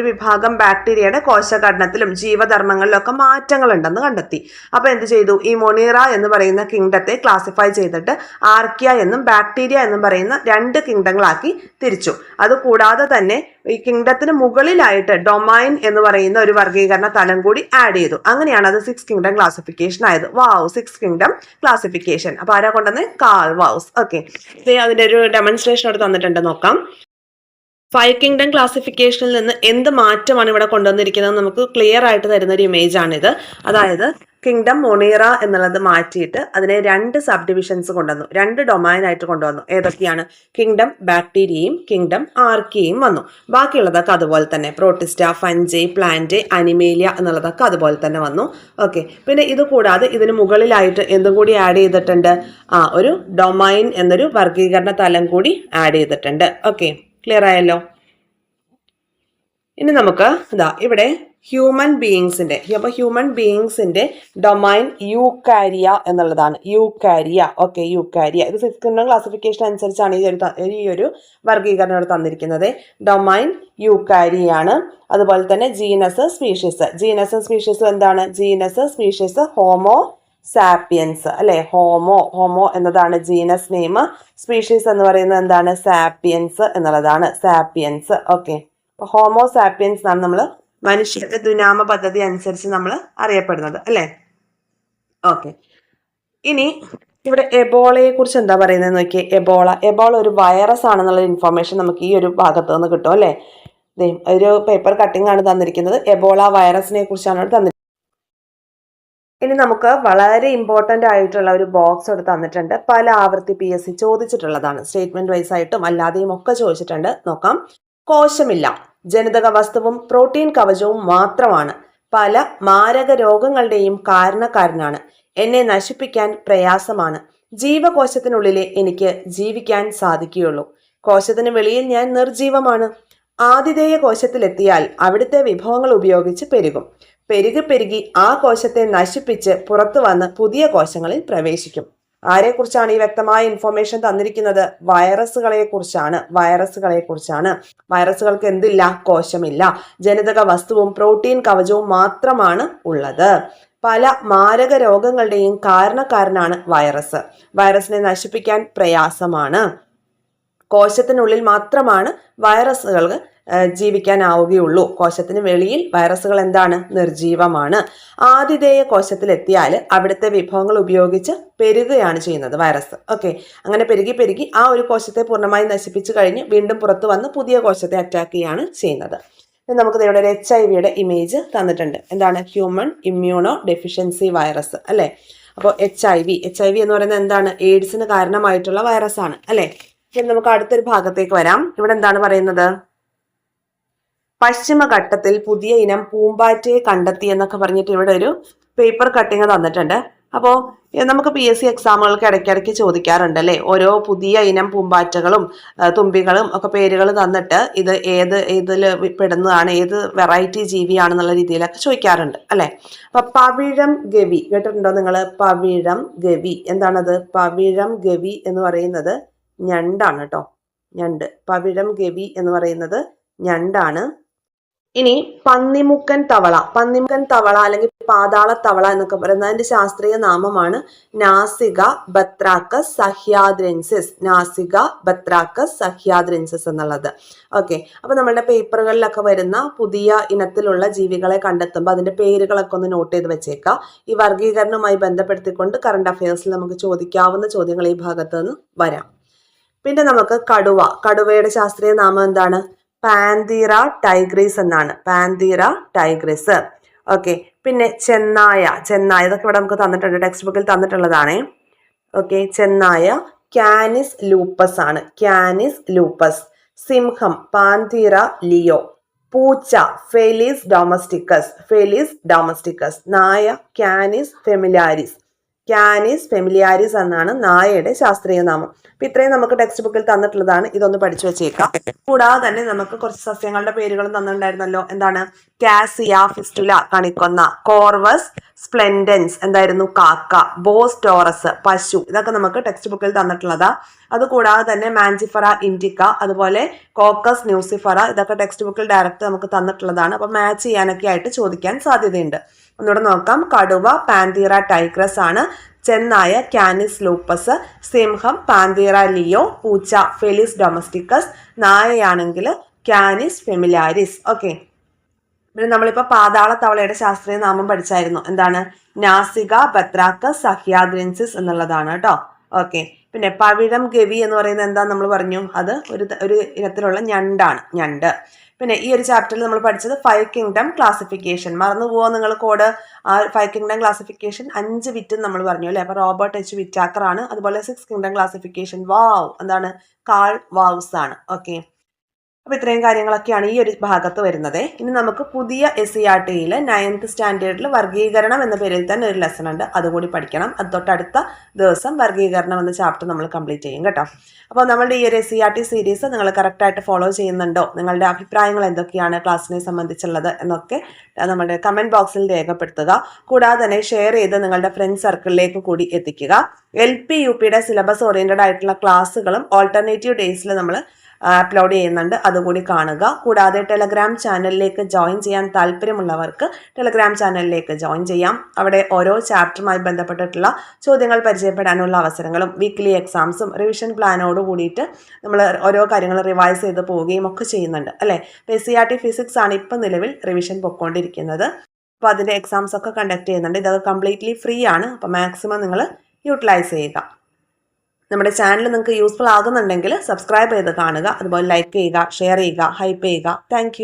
വിഭാഗം ബാക്ടീരിയയുടെ കോശഘടനത്തിലും ജീവധർമ്മങ്ങളിലും ഒക്കെ മാറ്റങ്ങൾ ഉണ്ടെന്ന് കണ്ടെത്തി. അപ്പൊ എന്ത് ചെയ്തു? ഈ മൊണീറ എന്ന് പറയുന്ന കിങ്ഡത്തെ ക്ലാസിഫൈ ചെയ്തിട്ട് ആർക്കിയ എന്നും ബാക്ടീരിയ എന്നും പറയുന്ന 2 കിങ്ഡങ്ങളാക്കി തിരിച്ചു. അതുകൂടാതെ തന്നെ ഈ കിങ്ഡത്തിന് മുകളിലായിട്ട് ഡൊമൈൻ എന്ന് പറയുന്ന ഒരു വർഗീകരണ തലം കൂടി ആഡ് ചെയ്തു. അങ്ങനെയാണ് അത് 6 കിങ്ഡം ക്ലാസിഫിക്കേഷൻ ആയത്. വാവ്, 6 കിങ്ഡം ക്ലാസിഫിക്കേഷൻ. അപ്പൊ ആരാ കൊണ്ടുവന്നത്? കാൾ വൗസ്. ഓക്കെ, അതിന്റെ ഒരു ഡെമോൺസ്ട്രേഷൻ അവിടെ തന്നിട്ടുണ്ട്, നോക്കാം. 5 കിങ്ഡം ക്ലാസിഫിക്കേഷനിൽ നിന്ന് എന്ത് മാറ്റമാണ് ഇവിടെ കൊണ്ടുവന്നിരിക്കുന്നത് നമുക്ക് ക്ലിയർ ആയിട്ട് തരുന്ന ഒരു ഇമേജ് ആണിത്. അതായത് കിങ്ഡം മൊണീറ എന്നുള്ളത് മാറ്റിയിട്ട് അതിനെ 2 സബ് ഡിവിഷൻസ് കൊണ്ടുവന്നു, 2 ഡൊമൈൻ ആയിട്ട് കൊണ്ടുവന്നു. ഏതൊക്കെയാണ്? കിങ്ഡം ബാക്ടീരിയയും കിങ്ഡം ആർക്കിയയും വന്നു. ബാക്കിയുള്ളതൊക്കെ അതുപോലെ തന്നെ, പ്രോട്ടിസ്റ്റ, ഫഞ്ചൈ, പ്ലാന്റ്, അനിമേലിയ എന്നുള്ളതൊക്കെ അതുപോലെ തന്നെ വന്നു. ഓക്കെ, പിന്നെ ഇത് കൂടാതെ ഇതിന് മുകളിലായിട്ട് എന്തും കൂടി ആഡ് ചെയ്തിട്ടുണ്ട്? ഒരു ഡൊമൈൻ എന്നൊരു വർഗീകരണ തലം കൂടി ആഡ് ചെയ്തിട്ടുണ്ട്. ഓക്കെ, ക്ലിയർ ആയല്ലോ? ഇനി നമുക്ക് ഇവിടെ ഹ്യൂമൻ ബീയിങ്സിന്റെ ഡൊമൈൻ യൂക്കാരിയ എന്നുള്ളതാണ്. ഓക്കെ, യൂക്കാരിയ. ഇത് 6 കിങ്ഡം ക്ലാസിഫിക്കേഷൻ അനുസരിച്ചാണ് ഈ ഒരു വർഗീകരണം ഇവിടെ തന്നിരിക്കുന്നത്. ഡൊമൈൻ യൂക്കാരിയാണ്. അതുപോലെ തന്നെ ജീനസ്, സ്പീഷീസ് എന്താണ്? ജീനസ്, സ്പീഷീസ് ഹോമോ സാപ്പിയൻസ് അല്ലെ? ഹോമോ എന്നതാണ് ജീനസ് നെയിം. സ്പീഷീസ് എന്ന് പറയുന്നത് എന്താണ്? സാപ്പിയൻസ് എന്നുള്ളതാണ്. സാപ്പിയൻസ്. ഓക്കെ, ഹോമോ സാപ്പിയൻസ് ആണ് നമ്മൾ മനുഷ്യരുടെ ദുനാമ പദ്ധതി അനുസരിച്ച് നമ്മൾ അറിയപ്പെടുന്നത് അല്ലേ? ഓക്കെ, ഇനി ഇവിടെ എബോളയെ കുറിച്ച് എന്താ പറയുന്നത് നോക്കിയേ. എബോള ഒരു വൈറസ് ആണെന്നുള്ള ഇൻഫർമേഷൻ നമുക്ക് ഈ ഒരു ഭാഗത്ത് നിന്ന് കിട്ടും അല്ലേ? ഒരു പേപ്പർ കട്ടിംഗ് ആണ് തന്നിരിക്കുന്നത്. എബോള വൈറസിനെ കുറിച്ചാണ് തന്നിരിക്കുന്നത്. ഇനി നമുക്ക് വളരെ ഇമ്പോർട്ടൻ്റ് ആയിട്ടുള്ള ഒരു ബോക്സ് ഇവിടെ തന്നിട്ടുണ്ട്. പല ആവർത്തി PSC ചോദിച്ചിട്ടുള്ളതാണ്. സ്റ്റേറ്റ്മെന്റ് വൈസ് ആയിട്ടും അല്ലാതെയും ഒക്കെ ചോദിച്ചിട്ടുണ്ട്. നോക്കാം. കോശമില്ല, ജനിതക വസ്തുവും പ്രോട്ടീൻ കവചവും മാത്രമാണ്. പല മാരക രോഗങ്ങളുടെയും കാരണക്കാരനാണ്. എന്നെ നശിപ്പിക്കാൻ പ്രയാസമാണ്. ജീവകോശത്തിനുള്ളിലെ എനിക്ക് ജീവിക്കാൻ സാധിക്കുകയുള്ളൂ. കോശത്തിന് വെളിയിൽ ഞാൻ നിർജീവമാണ്. ആതിഥേയ കോശത്തിലെത്തിയാൽ അവിടുത്തെ വിഭവങ്ങൾ ഉപയോഗിച്ച് പെരുകും. പെരുകി ആ കോശത്തെ നശിപ്പിച്ച് പുറത്തു വന്ന് പുതിയ കോശങ്ങളിൽ പ്രവേശിക്കും. ആരെക്കുറിച്ചാണ് ഈ വ്യക്തമായ ഇൻഫർമേഷൻ തന്നിരിക്കുന്നത്? വൈറസുകളെ കുറിച്ചാണ്. വൈറസുകൾക്ക് എന്തില്ല? കോശമില്ല. ജനിതക വസ്തുവും പ്രോട്ടീൻ കവചവും മാത്രമാണ് ഉള്ളത്. പല മാരക രോഗങ്ങളുടെയും കാരണക്കാരനാണ് വൈറസ്. വൈറസിനെ നശിപ്പിക്കാൻ പ്രയാസമാണ്. കോശത്തിനുള്ളിൽ മാത്രമാണ് വൈറസുകൾക്ക് ജീവിക്കാനാവുകയുള്ളൂ. കോശത്തിന് വെളിയിൽ വൈറസുകൾ എന്താണ്? നിർജീവമാണ്. ആതിഥേയ കോശത്തിലെത്തിയാൽ അവിടുത്തെ വിഭവങ്ങൾ ഉപയോഗിച്ച് പെരുകുകയാണ് ചെയ്യുന്നത് വൈറസ്. ഓക്കെ, അങ്ങനെ പെരുകി ആ ഒരു കോശത്തെ പൂർണ്ണമായി നശിപ്പിച്ചു കഴിഞ്ഞ് വീണ്ടും പുറത്തു വന്ന് പുതിയ കോശത്തെ അറ്റാക്ക് ചെയ്യുകയാണ് ചെയ്യുന്നത്. നമുക്ക് ഇവിടെ ഒരു HIV ഇമേജ് തന്നിട്ടുണ്ട്. എന്താണ്? ഹ്യൂമൻ ഇമ്മ്യൂണോ ഡെഫിഷ്യൻസി വൈറസ് അല്ലേ? അപ്പോൾ HIV എന്ന് പറയുന്നത് എന്താണ്? എയ്ഡ്സിന് കാരണമായിട്ടുള്ള വൈറസ് ആണ് അല്ലേ? ഇനി നമുക്ക് അടുത്തൊരു ഭാഗത്തേക്ക് വരാം. ഇവിടെ എന്താണ് പറയുന്നത്? പശ്ചിമഘട്ടത്തിൽ പുതിയ ഇനം പൂമ്പാറ്റയെ കണ്ടെത്തി എന്നൊക്കെ പറഞ്ഞിട്ട് ഇവിടെ ഒരു പേപ്പർ കട്ടിങ് തന്നിട്ടുണ്ട്. അപ്പോൾ നമുക്ക് PSC എക്സാമുകൾക്ക് ഇടയ്ക്കിടയ്ക്ക് ചോദിക്കാറുണ്ട് അല്ലേ? ഓരോ പുതിയ ഇനം പൂമ്പാറ്റകളും തുമ്പികളും ഒക്കെ പേരുകൾ തന്നിട്ട് ഇത് ഏതിൽ പെടുന്നതാണ്, ഏത് വെറൈറ്റി ജീവിയാണെന്നുള്ള രീതിയിലൊക്കെ ചോദിക്കാറുണ്ട് അല്ലേ? അപ്പൊ പവിഴം ഗവി കേട്ടിട്ടുണ്ടോ നിങ്ങൾ? പവിഴം ഗവി എന്താണത്? പവിഴം ഗവി എന്ന് പറയുന്നത് ഞണ്ടാണ് കേട്ടോ. ഞണ്ട്. പവിഴം ഗവി എന്ന് പറയുന്നത് ഞണ്ടാണ്. ഇനി പന്നിമുക്കൻ തവള അല്ലെങ്കിൽ പാതാള തവള എന്നൊക്കെ പറയുന്നത് അതിന്റെ ശാസ്ത്രീയ നാമമാണ് നാസിക ബത്രാക്കസ് സഹ്യാദ്രിൻസിസ് എന്നുള്ളത്. ഓക്കെ, അപ്പൊ നമ്മളുടെ പേപ്പറുകളിലൊക്കെ വരുന്ന പുതിയ ഇനത്തിലുള്ള ജീവികളെ കണ്ടെത്തുമ്പോൾ അതിന്റെ പേരുകളൊക്കെ ഒന്ന് നോട്ട് ചെയ്ത് വെച്ചേക്കാം. ഈ വർഗീകരണവുമായി ബന്ധപ്പെടുത്തിക്കൊണ്ട് കറണ്ട് അഫയേഴ്സിൽ നമുക്ക് ചോദിക്കാവുന്ന ചോദ്യങ്ങൾ ഈ ഭാഗത്ത് നിന്ന് വരാം. പിന്നെ നമുക്ക് കടുവയുടെ ശാസ്ത്രീയ നാമം എന്താണ്? പാന്തീറ ടൈഗ്രീസ് എന്നാണ്. പാന്തീറ ടൈഗ്രീസ്. ഓക്കെ, പിന്നെ ചെന്നായ ഇതൊക്കെ ഇവിടെ നമുക്ക് തന്നിട്ടുണ്ട്, ടെക്സ്റ്റ് ബുക്കിൽ തന്നിട്ടുള്ളതാണ്. ഓക്കെ, ചെന്നായ ക്യാനിസ് ലൂപ്പസ് ആണ്. ക്യാനിസ് ലൂപ്പസ്. സിംഹം പാന്തീറ ലിയോ. പൂച്ച ഫെലിസ് ഡൊമസ്റ്റിക്കസ്. നായ ക്യാനിസ് ഫെമിലിയാരിസ് എന്നാണ് നായയുടെ ശാസ്ത്രീയ നാമം. അപ്പൊ ഇത്രയും നമുക്ക് ടെക്സ്റ്റ് ബുക്കിൽ തന്നിട്ടുള്ളതാണ്. ഇതൊന്ന് പഠിച്ചു വെച്ചേക്കാം. കൂടാതെ തന്നെ നമുക്ക് കുറച്ച് സസ്യങ്ങളുടെ പേരുകളും തന്നിട്ടുണ്ടായിരുന്നല്ലോ. എന്താണ്? കാസിയ ഫിസ്റ്റുല കണിക്കൊന്ന, കോർവസ് സ്പ്ലെൻഡൻസ് എന്തായിരുന്നു? കാക്ക, ബോസ് ടോറസ് പശു. ഇതൊക്കെ നമുക്ക് ടെക്സ്റ്റ് ബുക്കിൽ തന്നിട്ടുള്ളതാ. അതുകൂടാതെ തന്നെ മാഞ്ചിഫറ ഇൻഡിക്ക, അതുപോലെ കോക്കസ് ന്യൂസിഫറ, ഇതൊക്കെ ടെക്സ്റ്റ് ബുക്കിൽ ഡയറക്റ്റ് നമുക്ക് തന്നിട്ടുള്ളതാണ്. അപ്പൊ മാച്ച് ചെയ്യാനൊക്കെ ആയിട്ട് ചോദിക്കാൻ സാധ്യതയുണ്ട്. ഒന്നുകൂടെ നോക്കാം. കടുവ പാന്തീറ ടൈഗ്രസ് ആണ്. ചെന്നായ ക്യാനിസ് ലൂപ്പസ്. സിംഹം പാന്തീറ ലിയോ. പൂച്ച ഫെലിസ് ഡൊമസ്റ്റിക്കസ്. നായയാണെങ്കിൽ ക്യാനിസ് ഫെമിലാരിസ്. ഓക്കെ, പിന്നെ നമ്മളിപ്പോൾ പാതാള തവളയുടെ ശാസ്ത്രീയ നാമം പഠിച്ചായിരുന്നു. എന്താണ്? നാസിക ബത്രാക്കസ് സഹ്യാദ്രിൻസിസ് എന്നുള്ളതാണ് കേട്ടോ. ഓക്കെ, പിന്നെ പവിഴം ഗവി എന്ന് പറയുന്നത് എന്താ നമ്മൾ പറഞ്ഞു? അത് ഒരു ഇനത്തിലുള്ള ഞണ്ട്. പിന്നെ ഈ ഒരു ചാപ്റ്ററിൽ നമ്മൾ പഠിച്ചത് 5 കിങ്ഡം ക്ലാസിഫിക്കേഷൻ. മറന്നു പോവോ നിങ്ങൾ കോഡ്? ആ 5 കിങ്ഡം ക്ലാസിഫിക്കേഷൻ 5 വിറ്റും നമ്മൾ പറഞ്ഞു അല്ലേ? അപ്പൊ റോബർട്ട് H. വിറ്റാക്കർ ആണ്. അതുപോലെ 6 കിങ്ഡം ക്ലാസിഫിക്കേഷൻ എന്താണ്? കാൾ വാവ്സ് ആണ്. ഓക്കെ, അപ്പൊ ഇത്രയും കാര്യങ്ങളൊക്കെയാണ് ഈ ഒരു ഭാഗത്ത് വരുന്നത്. ഇനി നമുക്ക് പുതിയ SCERT-യിൽ 9th സ്റ്റാൻഡേർഡിൽ വർഗീകരണം എന്ന പേരിൽ തന്നെ ഒരു ലെസൺ ഉണ്ട്. അതുകൂടി പഠിക്കണം. അത് തൊട്ടടുത്ത ദിവസം വർഗീകരണം എന്ന ചാപ്റ്റർ നമ്മൾ കംപ്ലീറ്റ് ചെയ്യും കേട്ടോ. അപ്പോൾ നമ്മളുടെ ഈ ഒരു SCERT സീരീസ് നിങ്ങൾ കറക്റ്റായിട്ട് ഫോളോ ചെയ്യുന്നുണ്ടോ? നിങ്ങളുടെ അഭിപ്രായങ്ങൾ എന്തൊക്കെയാണ് ക്ലാസ്സിനെ സംബന്ധിച്ചുള്ളത് എന്നൊക്കെ നമ്മുടെ കമന്റ് ബോക്സിൽ രേഖപ്പെടുത്തുക. കൂടാതെ തന്നെ ഷെയർ ചെയ്ത് നിങ്ങളുടെ ഫ്രണ്ട് സർക്കിളിലേക്ക് കൂടി എത്തിക്കുക. LP UPയുടെ സിലബസ് ഓറിയന്റഡ് ആയിട്ടുള്ള ക്ലാസ്സുകളും ഓൾട്ടർനേറ്റീവ് ഡേയ്സിൽ നമ്മൾ അപ്ലോഡ് ചെയ്യുന്നുണ്ട്. അതുകൂടി കാണുക. കൂടാതെ ടെലഗ്രാം ചാനലിലേക്ക് ജോയിൻ ചെയ്യാൻ താല്പര്യമുള്ളവർക്ക് ടെലഗ്രാം ചാനലിലേക്ക് ജോയിൻ ചെയ്യാം. അവിടെ ഓരോ ചാപ്റ്ററുമായി ബന്ധപ്പെട്ടിട്ടുള്ള ചോദ്യങ്ങൾ പരിചയപ്പെടാനുള്ള അവസരങ്ങളും വീക്ക്ലി എക്സാംസും റിവിഷൻ പ്ലാനോട് കൂടിയിട്ട് നമ്മൾ ഓരോ കാര്യങ്ങൾ റിവൈസ് ചെയ്ത് പോവുകയും ഒക്കെ ചെയ്യുന്നുണ്ട് അല്ലേ? SCERT ഫിസിക്സ് ആണ് ഇപ്പം നിലവിൽ റിവിഷൻ പൊയ്ക്കൊണ്ടിരിക്കുന്നത്. അപ്പോൾ അതിൻ്റെ എക്സാംസ് ഒക്കെ കണ്ടക്ട് ചെയ്യുന്നുണ്ട്. ഇതൊക്കെ കംപ്ലീറ്റ്ലി ഫ്രീ ആണ്. അപ്പോൾ മാക്സിമം നിങ്ങൾ യൂട്ടിലൈസ് ചെയ്യുക. നമ്മുടെ ചാനൽ നിങ്ങൾക്ക് യൂസ്ഫുൾ ആകുന്നുണ്ടെങ്കിൽ സബ്സ്ക്രൈബ് ചെയ്ത് കാണുക. അതുപോലെ ലൈക്ക് ചെയ്യുക, ഷെയർ ചെയ്യുക, ഹൈപ്പ് ചെയ്യുക. താങ്ക്